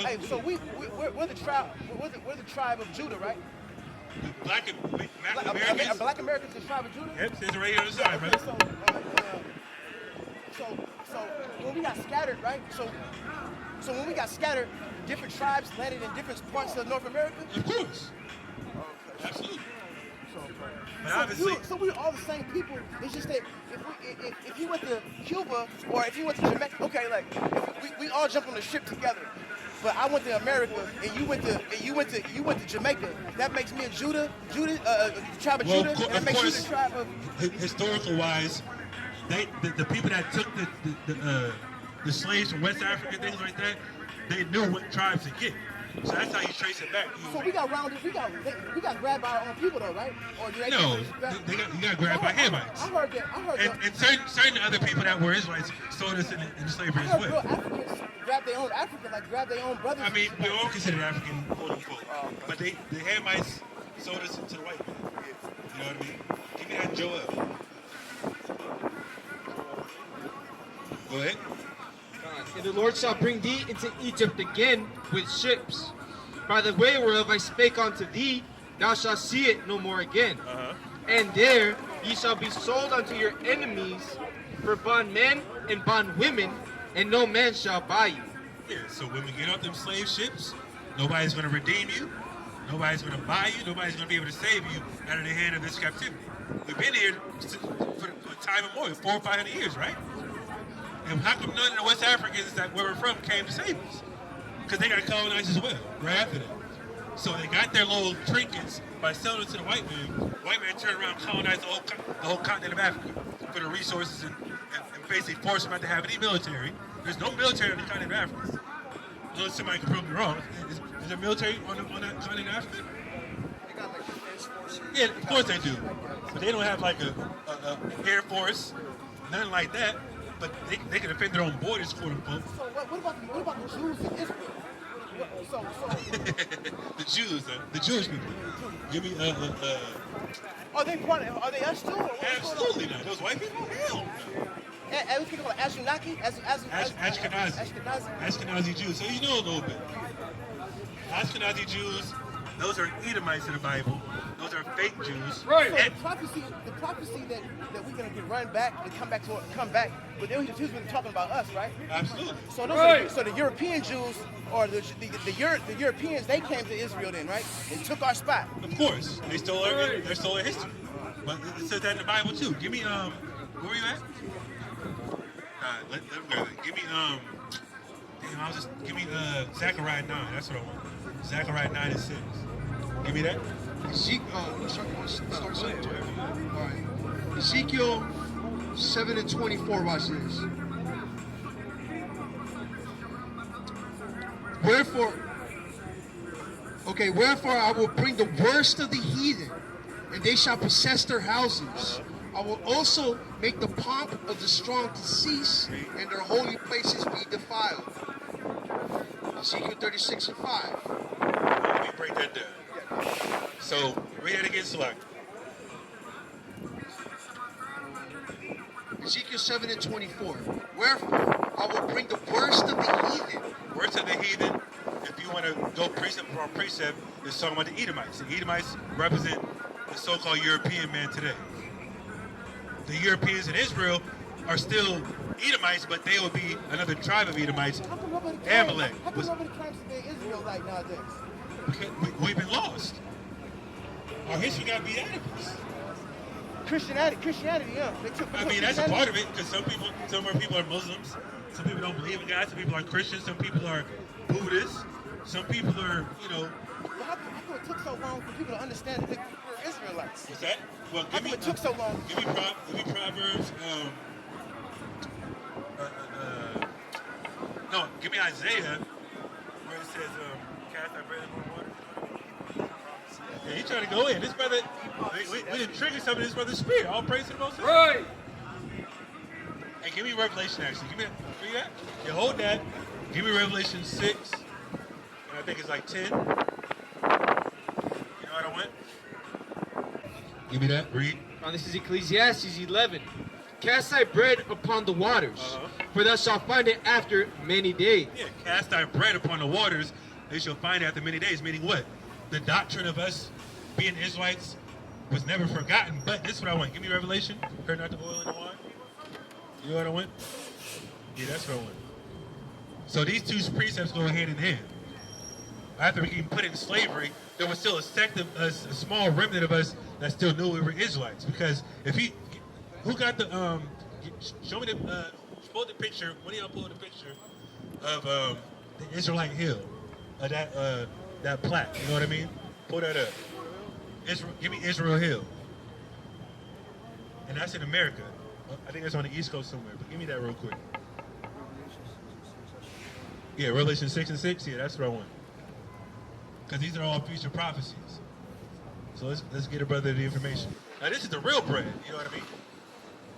we're the tribe. We're the tribe of Judah, right? Black Americans. Black Americans, the tribe of Judah. Yep, says it right here on the side, Okay, brother. so when we got scattered, right? So when we got scattered, different tribes landed in different parts of North America. Of course. Absolutely. But obviously, So we're all the same people. It's just that if you went to Cuba or if you went to Jamaica, okay, like if we all jump on a ship together. But I went to America and you went to Jamaica. That makes me a the tribe of well, Judah, and that of makes you course, the tribe of. historical wise, the people that took the slaves from West Africa, things like that, they knew what tribes to get. So that's how you trace it back. So we got rounded. We got grabbed by our own people though, right? Or do they No, grab- you got grabbed by Hamites. I heard that. And certain other people that were Israelites sold us in slavery I as heard real well. Africans grab their own African, like grab their own brothers. I mean, we're all considered African, quote unquote. But the Hamites sold us to the white man. You know what I mean? Give me that Joel. Go ahead. And the Lord shall bring thee into Egypt again with ships. By the way whereof I spake unto thee, thou shalt see it no more again. And there Ye shall be sold unto your enemies for bondmen and bondwomen, and no man shall buy you. Yeah, so when we get off them slave ships, nobody's going to redeem you, nobody's going to buy you, nobody's going to be able to save you out of the hand of this captivity. We've been here for time immemorial, 400 or 500 years, right? And how come none of the West Africans that where we're from came to save us? Because they got colonized as well, right after that. So they got their little trinkets by selling it to the white man. The white man turned around and colonized the whole continent of Africa for the resources and basically forced them not to have any military. There's no military on the continent of Africa. Unless somebody can prove me wrong. Is there military on that continent of Africa? They got like defense force. Yeah, of course they do. But they don't have like a air force, nothing like that. But they can defend their own borders, quote unquote. So what about the Jews in Israel? So The Jews, the Jewish people. Give me are they us too? Or what's absolutely not. Those white people? Hell no. And we can call it Ashunaki, Ashkenazi Jews. So you know a little bit. Ashkenazi Jews, those are Edomites in the Bible. Those are fake Jews. Right. So the prophecy that we're gonna get run back and come back, but they was talking about us, right? Absolutely. So those so the European Jews or the Europeans, they came to Israel then, right? And took our spot. Of course, they stole our history. But it says that in the Bible too. Give me where were you at? Let me go. Give me give me Zechariah 9. That's what I want. Zechariah 9 and 6. Give me that. Ezekiel 7 and 24, watch this. Wherefore I will bring the worst of the heathen, and they shall possess their houses. I will also make the pomp of the strong to cease, and their holy places be defiled. Ezekiel 36 and 5. Let me break that down. So, read that again, Select. Ezekiel 7 and 24. Wherefore I will bring the worst of the heathen. Worst of the heathen, if you want to go precept for precept, is talking about the Edomites. The Edomites represent the so-called European man today. The Europeans in Israel are still Edomites, but they would be another tribe of Edomites. Amalek. How come nobody claims to be Israelite nowadays? We've been lost. Our history got beat out of us. Christianity, yeah. I mean, that's a part of it, because some of our people are Muslims. Some people don't believe in God. Some people are Christians. Some people are Buddhists. Some people are, Well, how come it took so long for people to understand that we're Israelites? What's that? Well, How come it took so long? Give me Proverbs. No, give me Isaiah, where it says, cast our bread upon water. Yeah, he's trying to go in. This brother, we didn't trigger some of this brother's spirit. All praise to the Most High. Right. And give me Revelation, actually. Give me that. Yeah, hold that. Give me Revelation 6. And I think it's like 10. You know what I want? Give me that. Read. Now this is Ecclesiastes 11. Cast thy bread upon the waters, for thou shalt find it after many days. Yeah, cast thy bread upon the waters, they shall find it after many days. Meaning what? The doctrine of us being Israelites was never forgotten. But this is what I want. Give me Revelation. Heard not the oil and the wine. You know what I want? Yeah, that's what I want. So these two precepts go hand in hand. After we became put in slavery, there was still a sect of us, a small remnant of us that still knew we were Israelites. Because who got the show me pull the picture. When do y'all pull the picture of the Israelite hill, that plaque? You know what I mean? Pull that up. Give me Israel Hill, and that's in America. I think that's on the East Coast somewhere. But give me that real quick. Yeah, Revelation 6 and 6. Yeah, that's what I want. Because these are all future prophecies. So let's get a brother the information. Now this is the real bread. You know what I mean?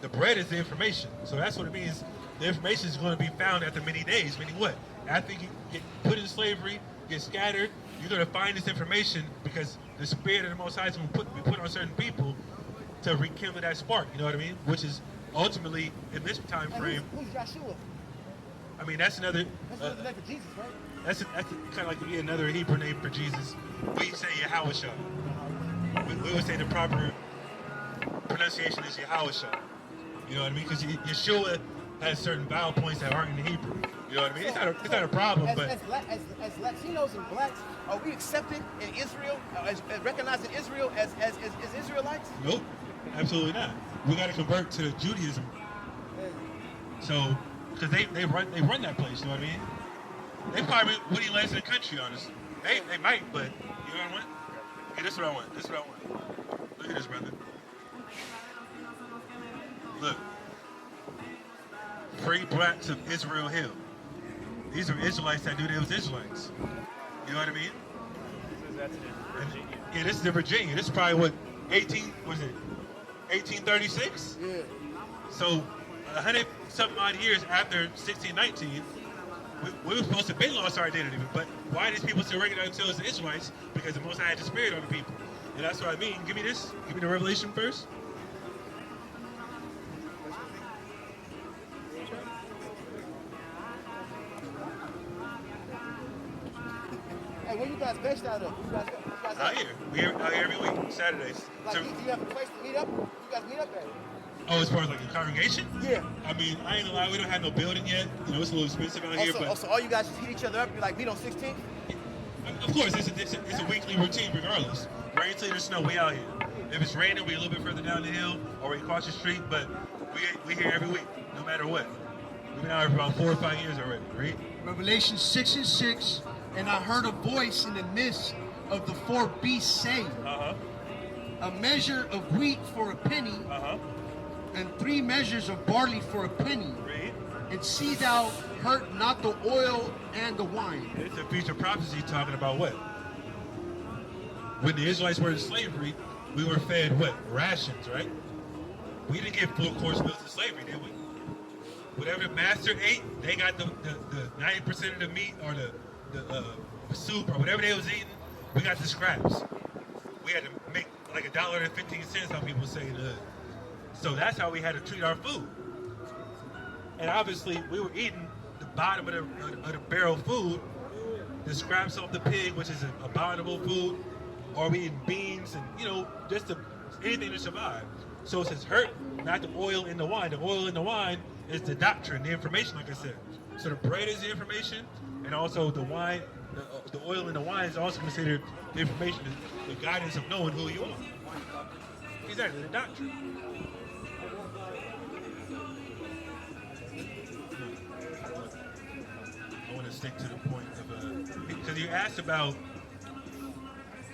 The bread is the information. So that's what it means. The information is going to be found after many days. Meaning what? After you get put in slavery, get scattered, you're going to find this information because the Spirit of the Most High is going to be put on certain people to rekindle that spark. You know what I mean? Which is ultimately in this time frame. Who's Joshua? I mean, that's another. That's another name for Jesus, right? That's kind of like another Hebrew name for Jesus. We say Yahweh. We would say the proper pronunciation pronunciation is Yahawashah. You know what I mean? Because Yeshua has certain vowel points that aren't in the Hebrew. You know what I mean? It's not a problem, as, but as Latinos and blacks, are we accepted in Israel, as recognizing Israel as Israelites? nope, absolutely not. We got to convert to Judaism. So, because they run that place. You know what I mean? They probably wouldn't last in the country, honestly. They might, but you know what I want? Okay, this is what I want. This is what I want. Look at this, brother. Look. Free blacks of Israel Hill. These are Israelites that knew they was Israelites. You know what I mean? Yeah, this is in Virginia. This is probably what, 1836? Yeah. So 100 something odd years after 1619, we were supposed to be lost our identity. But why these people still recognize themselves as Israelites? Because the Most High had the Spirit on the people. And that's what I mean. Give me this. Give me the Revelation first. Hey, where you guys based out of? You guys Out here. We're out here every week, Saturdays. Like, So- do you have a place to meet up? You guys meet up at? oh, as far as like a congregation? Yeah. I mean, I ain't gonna lie, we don't have no building yet. You know, it's a little expensive out here, but Also, all you guys just hit each other up. Be like, meet on 16th. of course, it's a weekly routine regardless. Rain, sleet, or snow, we out here. If it's raining, we a little bit further down the hill or we cross the street, but we here every week, no matter what. We've been out here for about 4 or 5 years already, right? Revelation 6:6, and I heard a voice in the midst of the four beasts saying, a measure of wheat for a penny, and 3 measures of barley for a penny. Read. And see thou hurt not the oil and the wine. It's a future prophecy talking about what? When the Israelites were in slavery, we were fed what? Rations, right? We didn't get full course meals in slavery, did we? Whatever the master ate, they got the 90% of the meat or the soup or whatever they was eating. We got the scraps. We had to make like $1.15, how people say in the hood. So that's how we had to treat our food. And obviously, we were eating the bottom of the barrel food, the scraps of the pig, which is abominable food, or we eating beans and, you know, just anything to survive. So it says hurt, not the oil in the wine. The oil in the wine is the doctrine, the information, like I said. So the bread is the information, and also the wine, the oil in the wine is also considered the information, the guidance of knowing who you are. Exactly, the doctrine. I want to stick to the point of, because you asked about,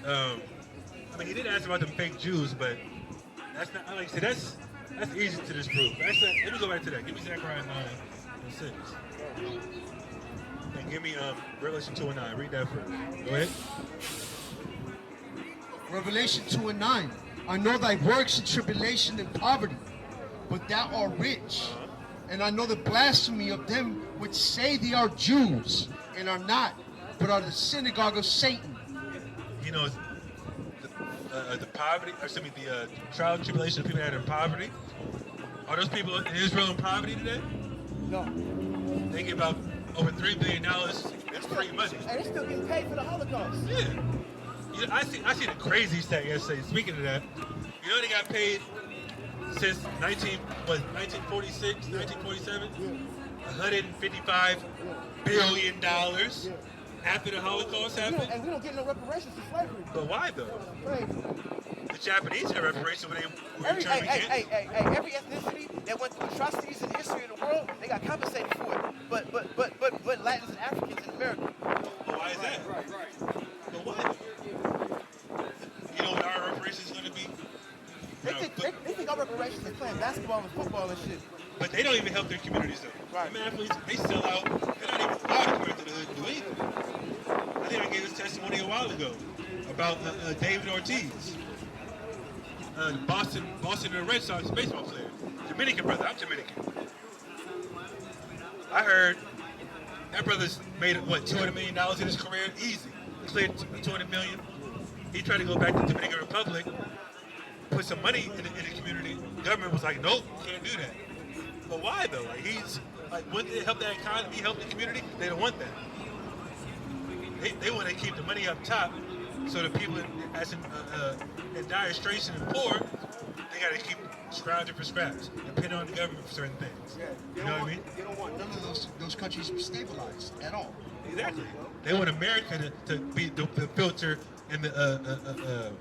I mean, he did ask about the fake Jews, but that's not, like I said, that's easy to disprove. Actually, let me go back to that. Give me Zechariah 9:6. And give me Revelation 2:9. Read that first. Go ahead. Revelation 2:9. I know thy works and tribulation and poverty, but thou art rich. And I know the blasphemy of them which say they are Jews and are not, but are the synagogue of Satan. You know, the poverty, or excuse me, the trial and tribulation of people that are in poverty. Are those people in Israel in poverty today? No. They get about over $3 billion in free money. And they're still getting paid for the Holocaust. Yeah. You know, I see the crazy stat yesterday. Speaking of that, you know they got paid since 1946, 1947? $155 billion after the Holocaust happened. And we don't get no reparations for slavery. But why though? Crazy. The Japanese had reparations when they were Every ethnicity ethnicity that went through atrocities in the history of the world, they got compensated for it. But Latins and Africans in America. But why is that? But why? You know what our reparations is going to be? They think our reparations is playing basketball and football and shit. But they don't even help their communities though. Right. Them athletes, they sell out. They're not even allowed to come into the hood and do anything. I think I gave this testimony a while ago about David Ortiz, the Boston Red Sox baseball player. Dominican brother, I'm Dominican. I heard that brother's made, what, $200 million in his career? Easy. Cleared $200 million. He tried to go back to the Dominican Republic, put some money in the community. The government was like, nope, can't do that. But why though? Like he's like, wouldn't they help that economy, help the community? They don't want that. They want to keep the money up top, so the people in dire straits and poor, they got to keep scrounging for scraps, depending on the government for certain things. You know what I mean? They don't want none of those countries stabilized at all. Exactly. They want America to be the filter and the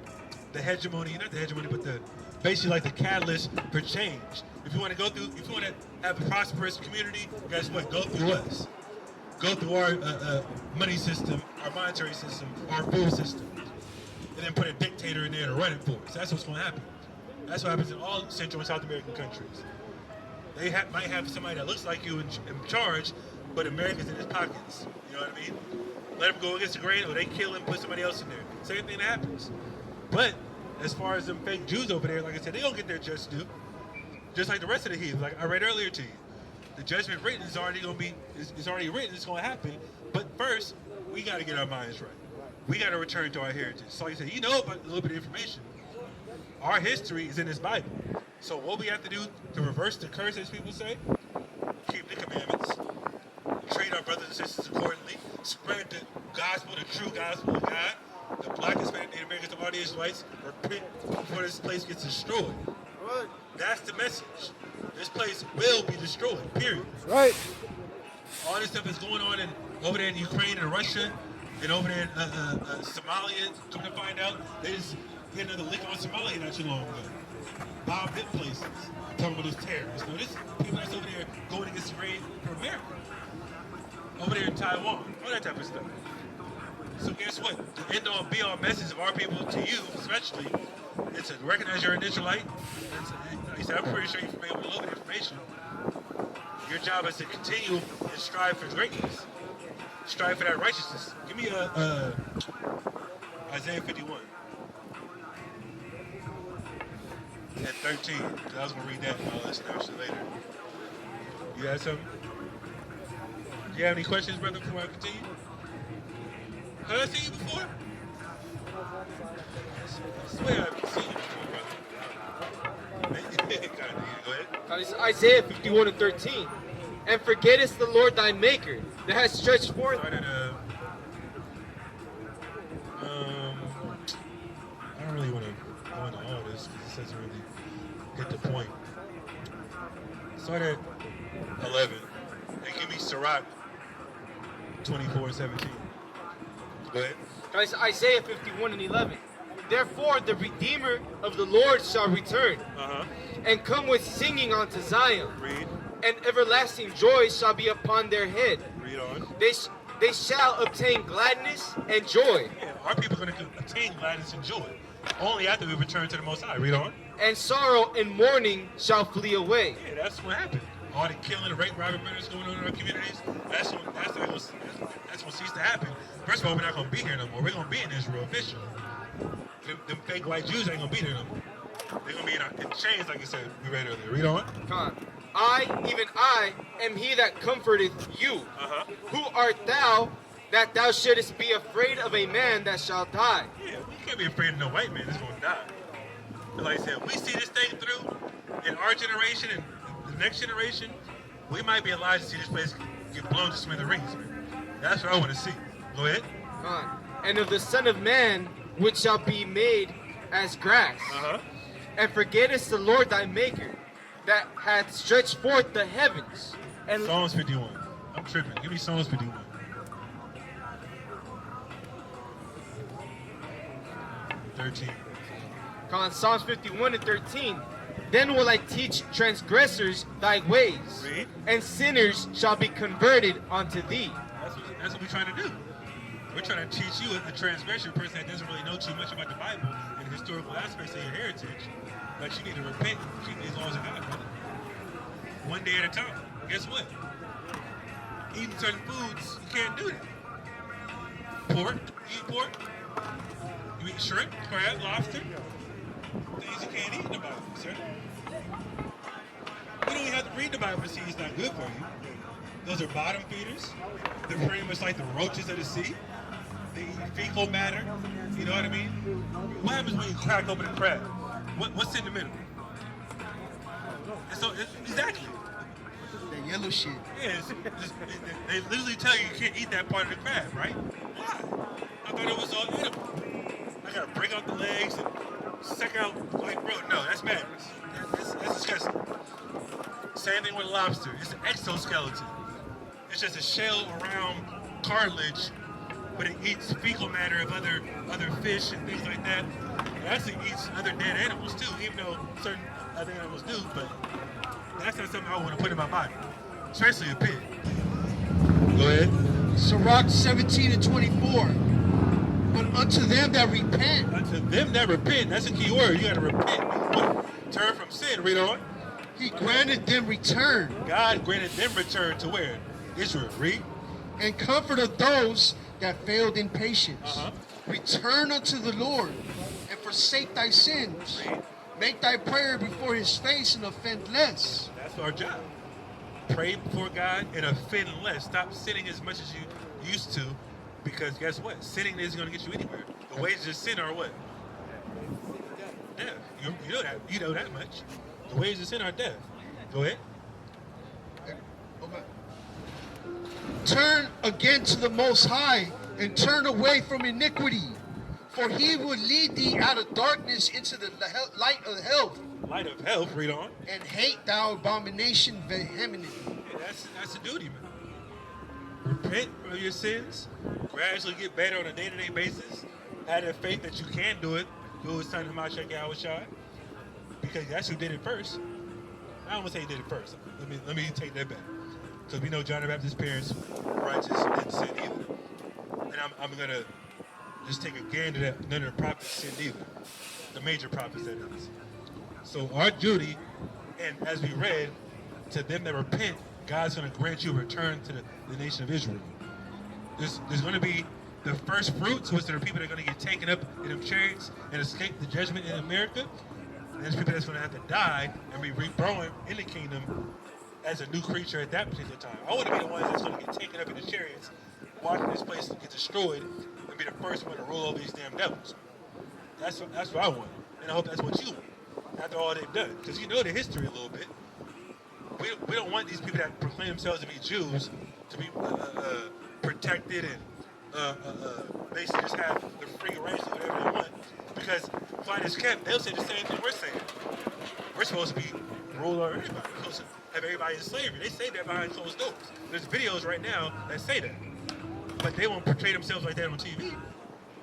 hegemony, not the hegemony, but the basically like the catalyst for change. If you want to have a prosperous community, guess what? Go through us. Go through our money system, our monetary system, our food system, and then put a dictator in there to run it for us. That's what's going to happen. That's what happens in all Central and South American countries. They might have somebody that looks like you in charge, but America's in his pockets. You know what I mean? Let them go against the grain, or they kill him, put somebody else in there. Same thing that happens. But as far as them fake Jews over there, like I said, they gonna get their just due, just like the rest of the heathens. Like I read earlier to you, the judgment written is already gonna be, it's already written. It's gonna happen. But first, we got to get our minds right. We got to return to our heritage. So like I said, you know about a little bit of information. Our history is in this Bible. So what we have to do to reverse the curse, as people say, keep the commandments, treat our brothers and sisters accordingly, spread the gospel, the true gospel of God. The black, Hispanic, Native Americans, of all the Israelites, repent before this place gets destroyed. Right. That's the message. This place will be destroyed, period. Right. All this stuff is going on over there in Ukraine and Russia and over there in Somalia. Come to find out, they just hit another lick on Somalia not too long ago. Bombed them places. Talking about those terrorists. Now, this people that's over there going against the grain for America. Over there in Taiwan, all that type of stuff. So guess what? The end-all be-all message of our people to you, especially, is to recognize you're an Israelite. Like I said, I'm pretty sure you're familiar with a little bit of information. Your job is to continue and strive for greatness. Strive for that righteousness. Give me Isaiah 51 and 13. Because I was going to read that and I'll listen to it later. You have something? Do you have any questions, brother, before I continue? Have I seen you before? I swear I haven't seen you before, brother. Go ahead. It's Isaiah 51 and 13. And forgettest the Lord thy Maker, that has stretched forth. I don't really want to go into all this because it doesn't really hit the point. Start at 11 and give me Sirach 24:17. Go ahead. Guys, Isaiah 51 and 11. Therefore, the Redeemer of the Lord shall return, and come with singing unto Zion. Read. And everlasting joy shall be upon their head. Read on. They shall obtain gladness and joy. Yeah, our people are going to obtain gladness and joy only after we return to the Most High. Read on. And sorrow and mourning shall flee away. Yeah, that's what happened. All the killing, the rape, robbery, murders going on in our communities, that's going to cease to happen. First of all, we're not going to be here no more. We're going to be in Israel officially. Them fake white Jews ain't going to be there no more. They're going to be in chains, like you said, we read earlier. Read on. Come on. Even I, am he that comforteth you. Who art thou, that thou shouldest be afraid of a man that shall die? Yeah, we can't be afraid of no white man that's going to die. But like I said, we see this thing through in our generation and the next generation, we might be alive to see this place get blown to smithereens, man. That's what I want to see. Go ahead. Come on. And of the Son of Man, which shall be made as grass. And forgettest the Lord thy Maker, that hath stretched forth the heavens. And Psalms 51. I'm tripping. Give me Psalms 51. Come on, Psalms 51 and 13. Then will I teach transgressors thy ways, Read. and sinners shall be converted unto thee. That's what we're trying to do. We're trying to teach you, a transgressor person that doesn't really know too much about the Bible and the historical aspects of your heritage, that you need to repent and keep these laws of God, brother. One day at a time. Guess what? Eating certain foods, you can't do that. Pork, you eat pork. You eat shrimp, crab, lobster. Things you can't eat in the Bible, sir. You don't even have to read the Bible to see it's not good for you. Those are bottom feeders. They're pretty much like the roaches of the sea. They eat fecal matter. You know what I mean? What happens when you crack open a crab? What's in the middle? Exactly. That yellow shit. Yeah, they literally tell you can't eat that part of the crab, right? Why? I thought it was all edible. I gotta break out the legs and suck out like bro. No, that's madness. Same thing with lobster. It's an exoskeleton. It's just a shell around cartilage, but it eats fecal matter of other fish and things like that. It actually eats other dead animals too, even though certain other animals do, but that's not something I want to put in my body, especially a pig. Go ahead. Sirach 17 and 24. But unto them that repent. Unto them that repent, that's a key word. You got to repent. Turn from sin. Read on. He granted them return. God granted them return to where? Israel. Read. And comfort of those that failed in patience. Return unto the Lord and forsake thy sins. Read. Make thy prayer before his face and offend less. That's our job. Pray before God and offend less. Stop sinning as much as you used to, because guess what? Sinning isn't going to get you anywhere. The wages of sin are what? Death. You know that. You know that much. The wages of sin are death. Go ahead. Turn again to the Most High and turn away from iniquity. For he will lead thee out of darkness into the light of health. Light of health, read on. And hate thou abomination vehemently. Yeah, that's the duty, man. Repent of your sins. Gradually get better on a day-to-day basis. Have that faith that you can do it. Do his son Hamashiach Yahushua. Because that's who did it first. I don't want to say he did it first. Let me take that back. Because we know John the Baptist's parents were righteous and didn't sin either. And I'm going to just take a gander that none of the prophets sinned either. The major prophets, that is. So our duty, and as we read, to them that repent, God's going to grant you a return to the nation of Israel. There's going to be the first fruits, which are the people that are going to get taken up in them chariots and escape the judgment in America. And there's people that's going to have to die and be reborn in the kingdom as a new creature at that particular time. I want to be the ones that's going to get taken up in the chariots, watching this place get destroyed, and be the first one to rule over these damn devils. That's what I want. And I hope that's what you want after all they've done. Because you know the history a little bit. We don't want these people that proclaim themselves to be Jews to be protected and basically just have the free range to do whatever they want. Because flight is kept, they'll say the same thing we're saying. We're supposed to be rule over everybody. We're supposed to have everybody in slavery. They say that behind closed doors. There's videos right now that say that. But they won't portray themselves like that on TV.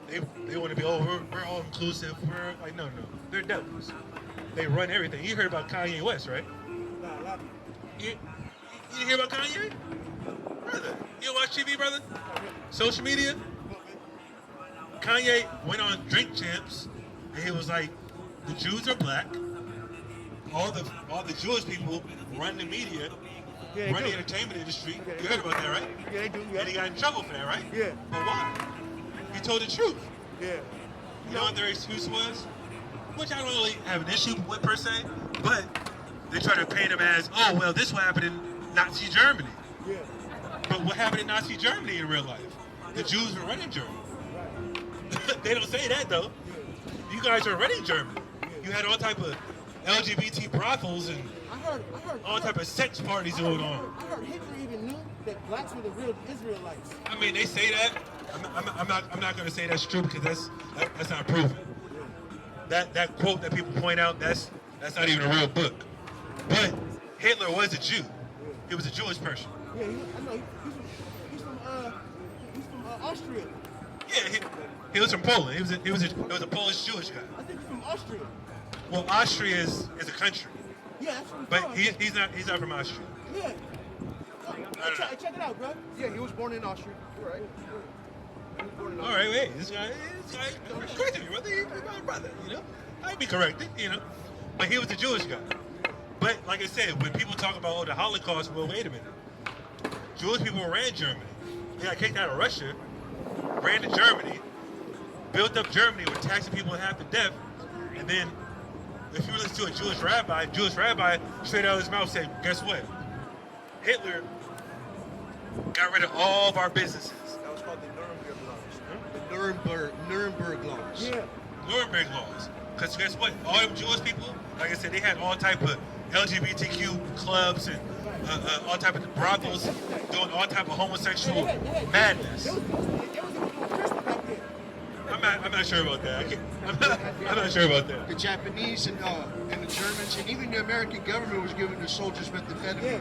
They want to be, we're all inclusive. We're like, no. They're devils. They run everything. You heard about Kanye West, right? You didn't hear about Kanye? Brother, you don't watch TV, brother? Social media? Kanye went on Drink Champs, and he was like, the Jews are black. All the Jewish people run the media, run the entertainment industry. You heard about that, right? Yeah, they do. Yeah. And he got in trouble for that, right? Yeah. But why? He told the truth. Yeah. You know what their excuse was? Which I don't really have an issue with per se, but they try to paint him as, oh, well, this what happened in Nazi Germany. Yeah. But what happened in Nazi Germany in real life? The Jews were running Germany. They don't say that, though. You guys are running Germany. You had all type of LGBT brothels and all type of sex parties going on. I heard Hitler even knew that blacks were the real Israelites. I mean, they say that. I'm not going to say that's true because that's not proven. That quote that people point out, that's not even a real book. But Hitler was a Jew. He was a Jewish person. Yeah, I know. He's from Austria. Yeah, he was from Poland. He was a Polish Jewish guy. I think he's from Austria. Well, Austria is a country. Yeah, that's what But he's not from Austria. Yeah. Check it out, bro. Yeah, he was born in Austria. You're right. He was born in All Austria. right, wait. This guy corrected me, brother. He's my brother, you know. I'd be corrected, you know. But he was a Jewish guy. But like I said, when people talk about the Holocaust, well, wait a minute. Jewish people ran Germany. They got kicked out of Russia, ran to Germany, built up Germany, were taxing people half to death, and then if you listen to a Jewish rabbi straight out of his mouth said, guess what? Hitler got rid of all of our businesses. That was called the Nuremberg laws. The Nuremberg laws. Yeah. Nuremberg laws. Because guess what? All them Jewish people, like I said, they had all type of LGBTQ clubs and all type of brothels doing all type of homosexual madness. It was Christmas back then. I I'm not sure about that. I'm not sure about that. The Japanese and the Germans and even the American government was giving the soldiers methamphetamine.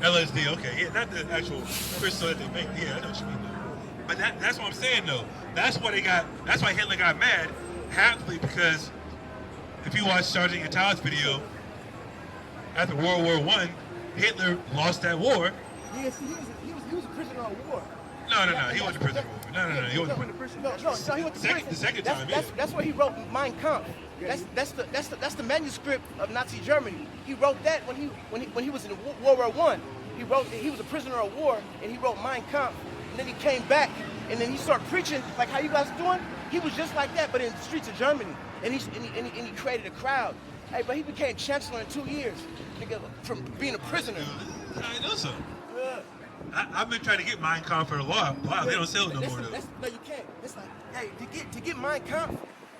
LSD, okay, yeah, not the actual crystal that they make. Yeah, I know what you mean. But that's what I'm saying though. That's why Hitler got mad, halfly because if you watch Sergeant Yata's video after World War I, Hitler lost that war. Yes, he was a prisoner of war. No, he wasn't a prisoner of war. No, he wasn't a prisoner. No, he went to prison. The second time, yeah. That's where he wrote Mein Kampf. That's the manuscript of Nazi Germany. He wrote that when he was in World War I. He was a prisoner of war and he wrote Mein Kampf. And then he came back and then he started preaching like how you guys are doing. He was just like that, but in the streets of Germany. And he created a crowd. Hey, but he became chancellor in 2 years, nigga, from being a prisoner. I know so. Yeah. I've been trying to get Mein Kampf for a while. Wow, they don't sell it no more though. No, you can't. It's like, hey, to get Mein Kampf,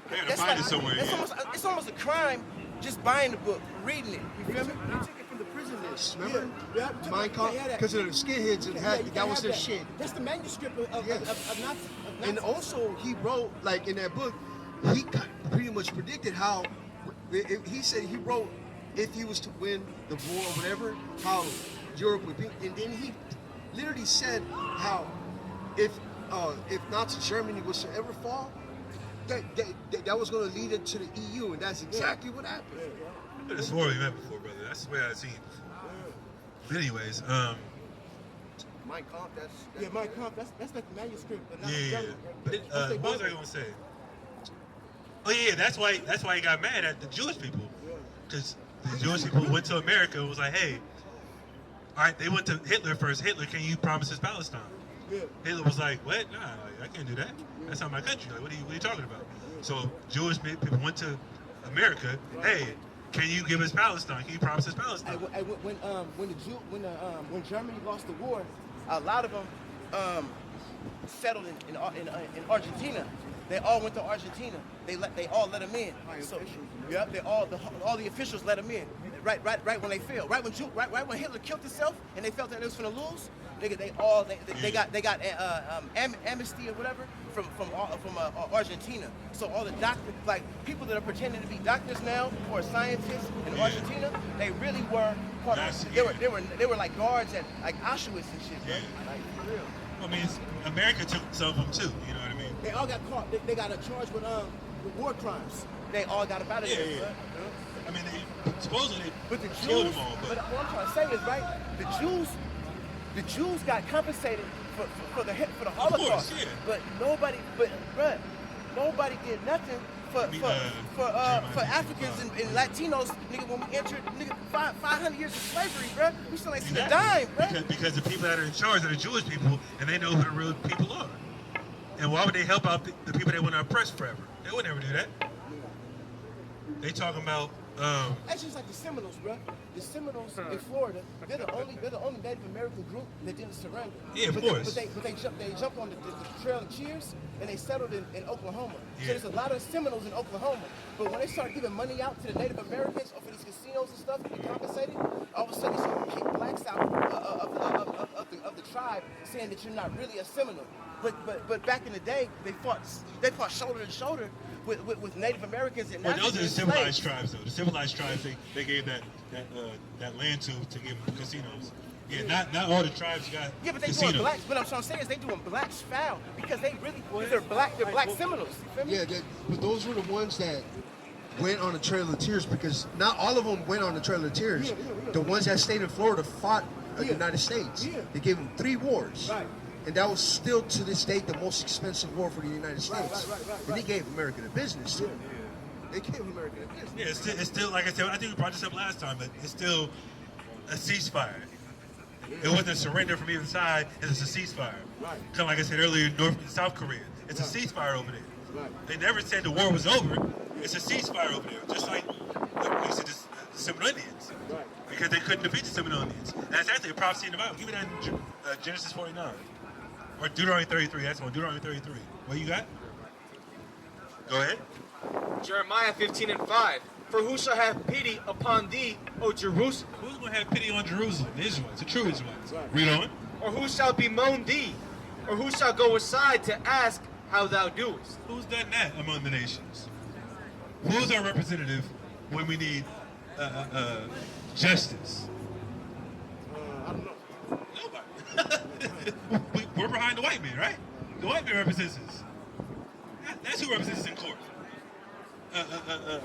I gotta find it somewhere. It's almost a crime just buying the book, reading it. You feel me? They took it from the prisoners, remember? Yeah. Mein Kampf, because of the skinheads, that was their shit. That's the manuscript of Nazi. And also, he wrote, like in that book, he pretty much predicted how, he said he wrote, if he was to win the war or whatever, how Europe would be. And then he literally said how if Nazi Germany was to ever fall, that was going to lead it to the EU, and that's exactly what happened. I could have swore we met before, brother. That's the way I've seen. But anyways, Mein Kampf, Mein Kampf. That's like the manuscript. But yeah. But, what was I gonna say? Oh yeah, that's why he got mad at the Jewish people, because the Jewish people went to America and was like, hey, all right, they went to Hitler first. Hitler, can you promise us Palestine? Yeah. Hitler was like, what? Nah, like, I can't do that. That's not my country. Like, what are you talking about? So Jewish people went to America. Hey, can you give us Palestine? Can you promise us Palestine? When Germany lost the war, a lot of them settled in Argentina. They all went to Argentina. They all let them in. So, yeah, all the officials let them in. Right when they failed. Right when Hitler killed himself and they felt that they was gonna lose. They got amnesty or whatever from Argentina. So all the doctors, like people that are pretending to be doctors now or scientists in Argentina, they really were part of. They were like guards at like Auschwitz and shit. Yeah. Like for real. I mean, America took some of them too. You know what I mean? They all got caught. They got charged with war crimes. They all got about it. Yeah. I mean, they supposedly killed them all. But what I'm trying to say is, right? The Jews got compensated for the Holocaust. Of course, yeah. But nobody did nothing for Africans and Latinos, nigga. When we entered, nigga, 500 years of slavery, bro. We still ain't seen a dime, bro. Because the people that are in charge are the Jewish people, and they know who the real people are. And why would they help out the people they want to oppress forever? They would never do that. They talking about. That's just like the Seminoles, bro. The Seminoles in Florida, they're the only Native American group that didn't surrender. Yeah, of course. But they jumped on the Trail of Cheers and they settled in Oklahoma. So there's a lot of Seminoles in Oklahoma. But when they start giving money out to the Native Americans or for these casinos and stuff to be compensated, all of a sudden they start to kick blacks out of the tribe, saying that you're not really a Seminole. But back in the day, they fought shoulder to shoulder with Native Americans and Well, those are the civilized tribes, though. The civilized tribes, they gave that land to give them casinos. Yeah, not all the tribes got Yeah, but they casinos. doing blacks. But I'm trying to say is they doing blacks foul because they really they're black Seminoles. You feel me? Yeah, but those were the ones that went on the Trail of Tears, because not all of them went on the Trail of Tears. The ones that stayed in Florida fought the United States. They gave them 3 wars. Right. And that was still to this day the most expensive war for the United States. And they gave America the business too. They gave America the business. Yeah, it's still like I said. I think we brought this up last time, but it's still a ceasefire. It wasn't a surrender from either side. It's a ceasefire. Right. Kind of like I said earlier, North and South Korea. It's a ceasefire over there. Right. They never said the war was over. It's a ceasefire over there, just like the Seminole Indians. Right. Because they couldn't defeat the Seminole Indians. And that's actually a prophecy in the Bible. Give me that in Genesis 49. Or Deuteronomy 33, that's one, Deuteronomy 33. What you got? Go ahead. Jeremiah 15:5. For who shall have pity upon thee, O Jerusalem? Who's going to have pity on Jerusalem? The Israelites, the true Israelites. Read on. Or who shall bemoan thee? Or who shall go aside to ask how thou doest. Who's done that among the nations? Who's our representative when we need justice? I don't know. Nobody. We're behind the white man, right? The white man represents us. That's who represents us in court.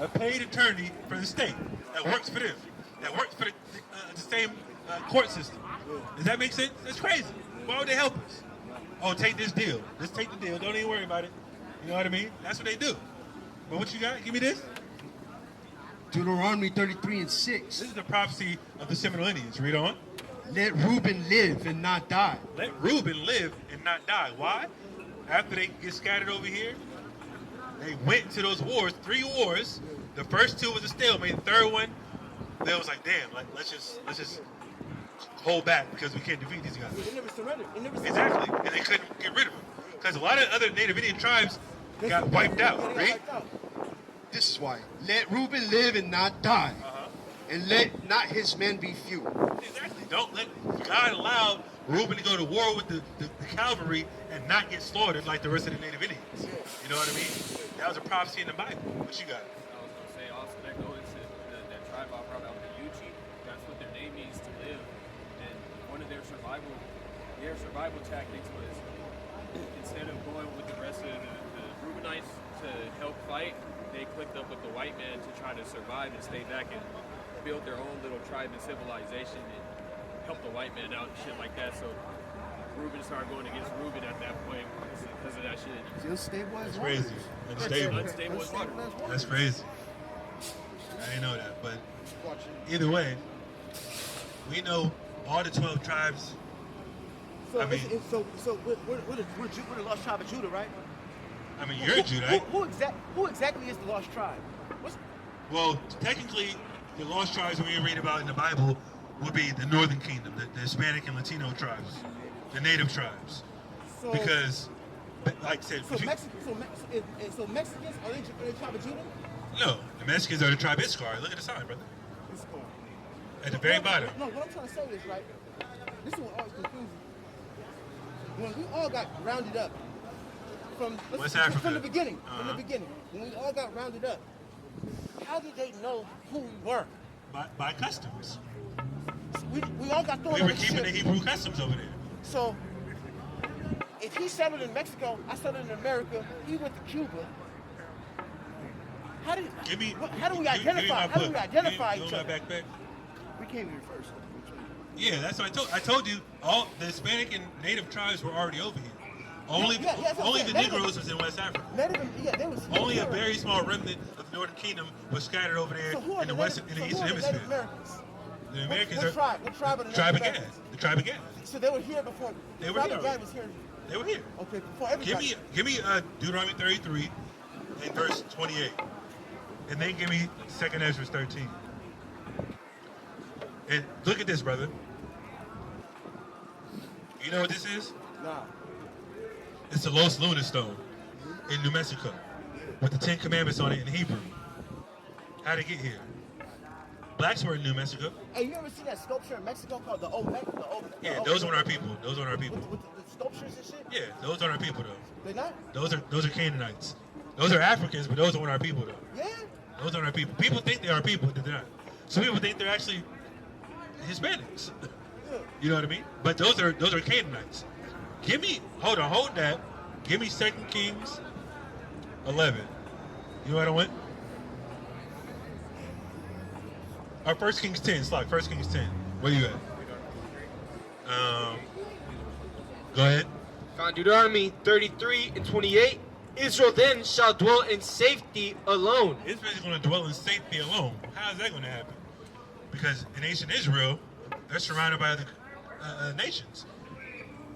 A paid attorney for the state that works for them, that works for the same court system. Does that make sense? That's crazy. Why would they help us? Oh, take this deal. Just take the deal. Don't even worry about it. You know what I mean? That's what they do. But what you got? Give me this. Deuteronomy 33:6. This is the prophecy of the Seminole Indians. Read on. Let Reuben live and not die. Let Reuben live and not die. Why? After they get scattered over here, they went to those wars, 3 wars. The first 2 was a stalemate. The third one, they was like, damn, like let's just hold back because we can't defeat these guys. They never surrendered. They never surrendered. Exactly, and they couldn't get rid of them because a lot of other Native Indian tribes got wiped out. Yeah, they got Right? wiped out. This is why. Let Reuben live and not die. And let not his men be few. Exactly. Don't let God allow Reuben to go to war with the cavalry and not get slaughtered like the rest of the Native Indians. You know what I mean? That was a prophecy in the Bible. What you got? I was going to say also that goes into that tribe I brought out, the Yuchi. That's what their name means, to live. And one of their survival tactics was, instead of going with the rest of the Reubenites to help fight, they clicked up with the white man to try to survive and stay back and build their own little tribe and civilization and help the white man out and shit like that. So Reuben started going against Reuben at that point because of that shit. Unstabilized That's crazy. Unstable. Unstable as water. That's crazy. I didn't know that, but either way, we know all the 12 tribes. So, I mean- we're the lost tribe of Judah, right? I mean, you're a Judite. Who exactly is the lost tribe? Well, technically, the lost tribes we read about in the Bible would be the Northern Kingdom, the Hispanic and Latino tribes, the native tribes. So, Because, like I said, so Mexicans are they the tribe of Judah? no, the Mexicans are the tribe Iscariot. Look at the sign, brother. At the very bottom. No, what I'm trying to say is, right, this is what always confuses me. When we all got rounded up from West Africa. from the beginning, Uh-huh. when we all got rounded up, how did they know who we were? By customs. We all got thrown We on were the keeping ship. the Hebrew customs over there. So, if he settled in Mexico, I settled in America, he went to Cuba. How do we identify? How do we identify each other? Backpack? We came here first. Yeah, that's what I told you. All the Hispanic and Native tribes were already over here. Only the Negroes was in West Africa. They was Only a very small remnant of the Northern Kingdom was scattered over there in the Western, in the Eastern Hemisphere. The Americans are what tribe of the tribe of Native Gad. Americans? The tribe of Gad. So they were here before. They the were tribe here of Gad already. was here. They were here. Okay, before everybody. Give me Deuteronomy 33 and verse 28, and then give me 2nd Ezra 13. And look at this, brother. You know what this is? Nah. It's the Los Lunas stone in New Mexico with the 10 Commandments on it in Hebrew. How'd it get here? Blacks were in New Mexico. Hey, you ever see that sculpture in Mexico called the Olmec? Yeah, those aren't our people. Those aren't our people. With the sculptures and shit? Yeah, those aren't our people though. They're not? Those are Canaanites. Those are Africans, but those aren't our people though. Yeah. Those aren't our people. People think they're our people, but they're not. Some people think they're actually Hispanics. You know what I mean? But those are Canaanites. Hold that. Give me 2 Kings 11. You know what I want? Or 1 Kings 10. It's like 1 Kings 10. Where you at? Go ahead. Found Deuteronomy 33 and 28. Israel then shall dwell in safety alone. Israel's going to dwell in safety alone. How is that going to happen? Because in ancient Israel, they're surrounded by other nations.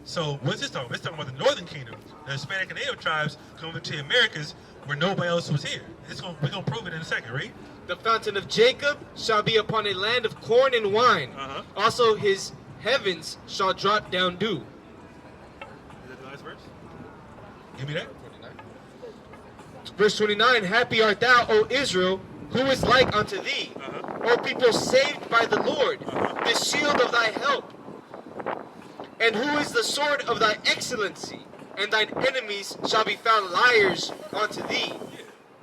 So what's this talking about? It's talking about the Northern Kingdom, the Hispanic and Native tribes coming to the Americas where nobody else was here. We're going to prove it in a second, right? The fountain of Jacob shall be upon a land of corn and wine. Also his heavens shall drop down dew. Is that the last verse? Give me that. Verse 29, happy art thou, O Israel, who is like unto thee, O people saved by the Lord, the shield of thy help, and who is the sword of thy excellency. and thine enemies shall be found liars unto thee.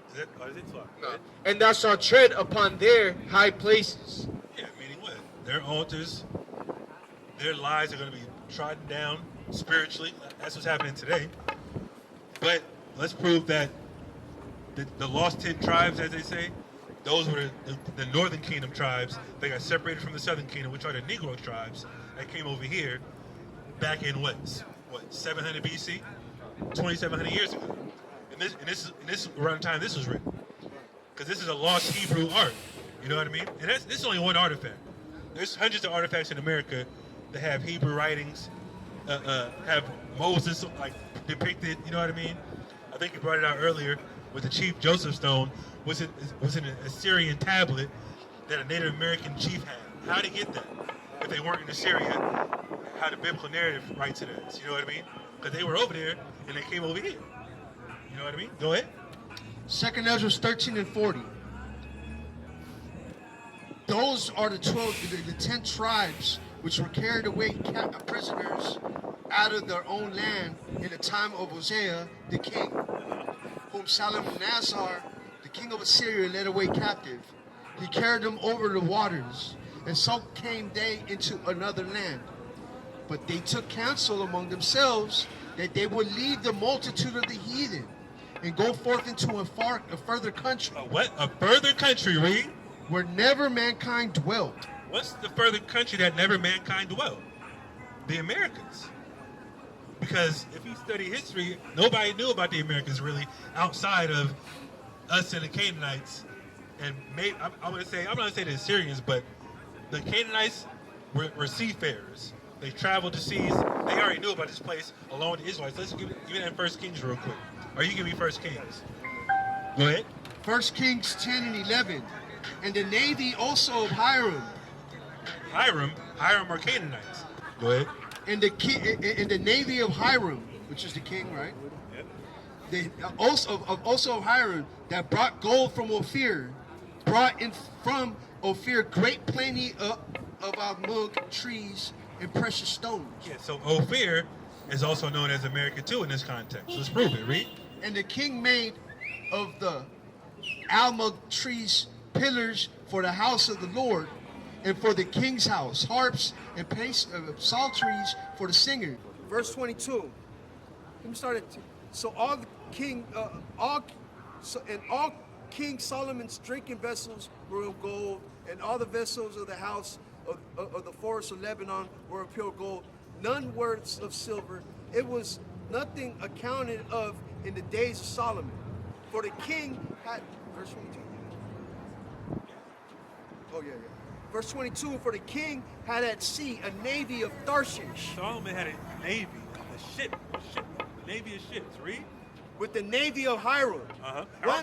Is that, or is it 12? No. And thou shalt tread upon their high places. Yeah, meaning what? Their altars, their lies are going to be trodden down spiritually. That's what's happening today. But let's prove that the lost 10 tribes, as they say, those were the northern kingdom tribes. They got separated from the southern kingdom, which are the Negro tribes that came over here back in what 700 BC, 2,700 years ago. And this around the time this was written, because this is a lost Hebrew art. You know what I mean? And this is only one artifact. There's hundreds of artifacts in America that have Hebrew writings, have Moses like depicted. You know what I mean? I think you brought it out earlier with the Chief Joseph Stone. Was an Assyrian tablet that a Native American chief had. How did he get that? If they weren't in Assyria, how the biblical narrative writes it as. You know what I mean? Because they were over there and they came over here. You know what I mean? Go ahead. 2nd Ezra 13 and 40. Those are the 10 tribes which were carried away prisoners out of their own land in the time of Hosea the king, whom Shalmaneser, the king of Assyria, led away captive. He carried them over the waters, and so came they into another land. But they took counsel among themselves that they would leave the multitude of the heathen and go forth into a further country. A further country, read? Where never mankind dwelt. What's the further country that never mankind dwelt? The Americas. Because if you study history, nobody knew about the Americas really outside of us and the Canaanites. And maybe, I'm not going to say the Assyrians, but the Canaanites were seafarers. They traveled the seas. They already knew about this place along with the Israelites. Let's give me that 1 Kings real quick. Or you give me 1 Kings. Go ahead. 1 Kings 10 and 11. And the navy also of Hiram. Hiram are Canaanites. Go ahead. And the navy of Hiram, which is the king, right? Yep. Also of Hiram, that brought gold from Ophir, brought in from Ophir great plenty of almug trees and precious stones. Yeah, so Ophir is also known as America too in this context. Let's prove it, read. And the king made of the almug trees pillars for the house of the Lord, and for the king's house, harps and psalteries for the singer. Verse 22. Let me start at 2. So all King Solomon's drinking vessels were of gold, and all the vessels of the house of the forest of Lebanon were of pure gold. None words of silver. It was nothing accounted of in the days of Solomon. For the king had, verse 22. Oh, yeah. Verse 22, for the king had at sea a navy of Tarshish. Solomon had a navy, a navy of ships, read. With the navy of Hiram.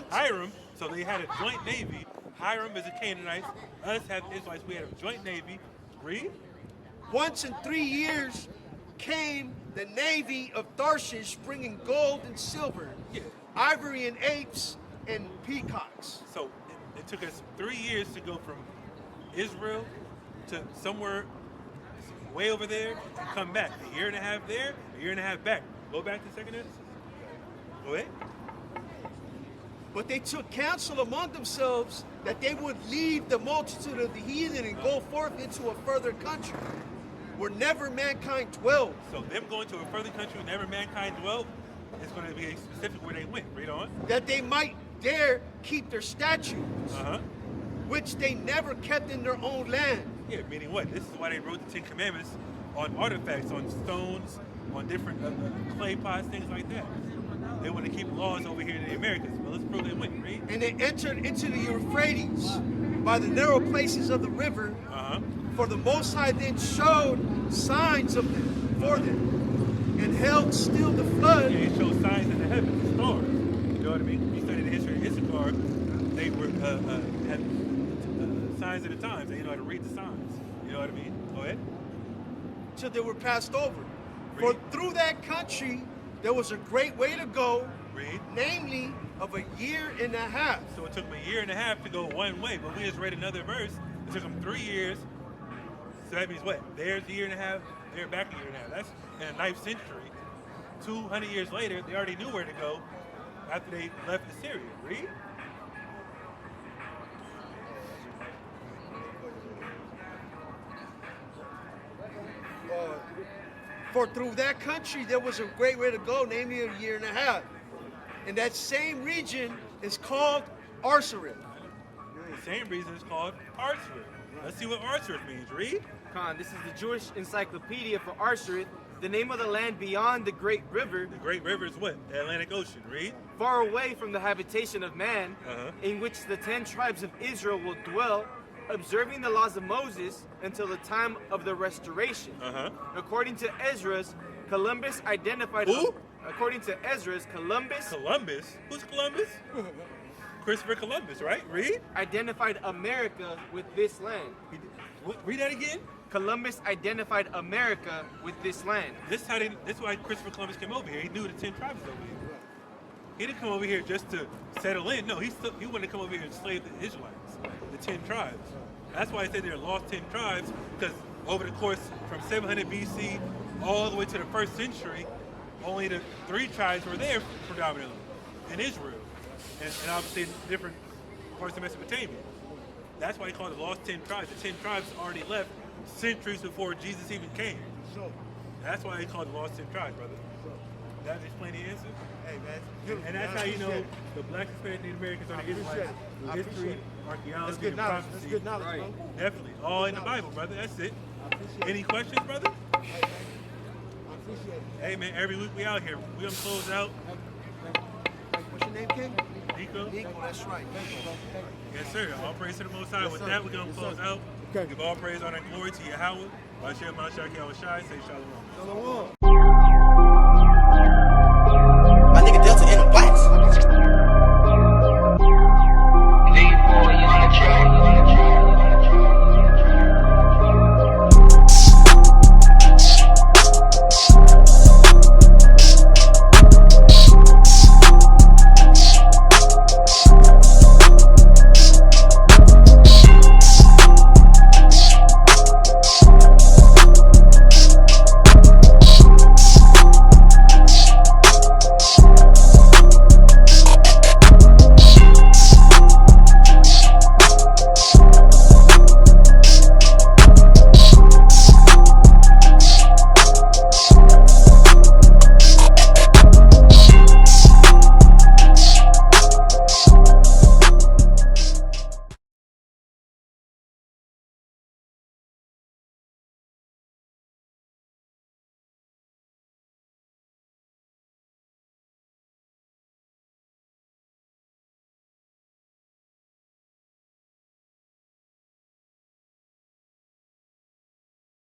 Hiram, so they had a joint navy. Hiram is a Canaanite. Us have Israelites, we had a joint navy. Read. Once in 3 years came the navy of Tarshish bringing gold and silver, ivory and apes and peacocks. So it took us 3 years to go from Israel to somewhere way over there and come back. A year and a half there, a year and a half back. Go back to 2nd Ezra. Go ahead. But they took counsel among themselves that they would leave the multitude of the heathen and go forth into a further country where never mankind dwelled. So them going to a further country where never mankind dwelled, it's going to be specific where they went. Read on. That they might dare keep their statutes, which they never kept in their own land. Yeah, meaning what? This is why they wrote the 10 Commandments on artifacts, on stones, on different clay pots, things like that. They want to keep laws over here in the Americas, but let's prove they went, right? And they entered into the Euphrates by the narrow places of the river, for the Most High then showed signs of them for them, and held still the flood. Yeah, he showed signs in the heavens, the stars. You know what I mean? You study the history of Issachar, they were had signs of the times. They know how to read the signs. You know what I mean? Go ahead. Till they were passed over. For through that country there was a great way to go, namely of a year and a half. So it took them a year and a half to go one way, but we just read another verse. It took them 3 years. So that means what? There's a year and a half, they're back a year and a half. That's in the 9th century. 200 years later, they already knew where to go after they left Assyria. Read. For through that country there was a great way to go, namely a year and a half. And that same region is called Arsarid. The same reason it's called Arsareth. Let's see what Arsareth means. Read. Khan, this is the Jewish encyclopedia for Arsareth, the name of the land beyond the Great River, The Great River is what? The Atlantic Ocean. Read. far away from the habitation of man, in which the 10 tribes of Israel will dwell, observing the laws of Moses until the time of the restoration. According to Ezra's, Columbus identified. Who? According to Ezra's, Columbus Columbus? Who's Columbus? Christopher Columbus, right? Read. identified America with this land. Read that again. Columbus identified America with this land. This is why Christopher Columbus came over here. He knew the 10 tribes over here. He didn't come over here just to settle in. No, he wanted to come over here and slave the Israelites, the 10 tribes. That's why he said there are lost 10 tribes, because over the course from 700 BC all the way to the 1st century, only the 3 tribes were there predominantly in Israel, and obviously in different parts of Mesopotamia. That's why he called it the lost 10 tribes. The 10 tribes already left centuries before Jesus even came. That's why he called it the lost 10 tribes, brother. That explain the answer? Hey, man. And that's how you know the Black, Hispanic, Native Americans are the Israelites. I appreciate History, it. archaeology, That's good and knowledge. prophecy. That's good knowledge, bro. Definitely. All in the Bible, brother. That's it. Any questions, brother? I appreciate it. Hey, man, every week we out here. We gonna close out. What's your name, King? Nico? Nico, that's right. Yes, sir. All praise to the Most High. With that, we're gonna close out. Okay. Give all praise, honor, and glory to Yahweh. By Shem Mashak Yahushai, say Shalom. Shalom.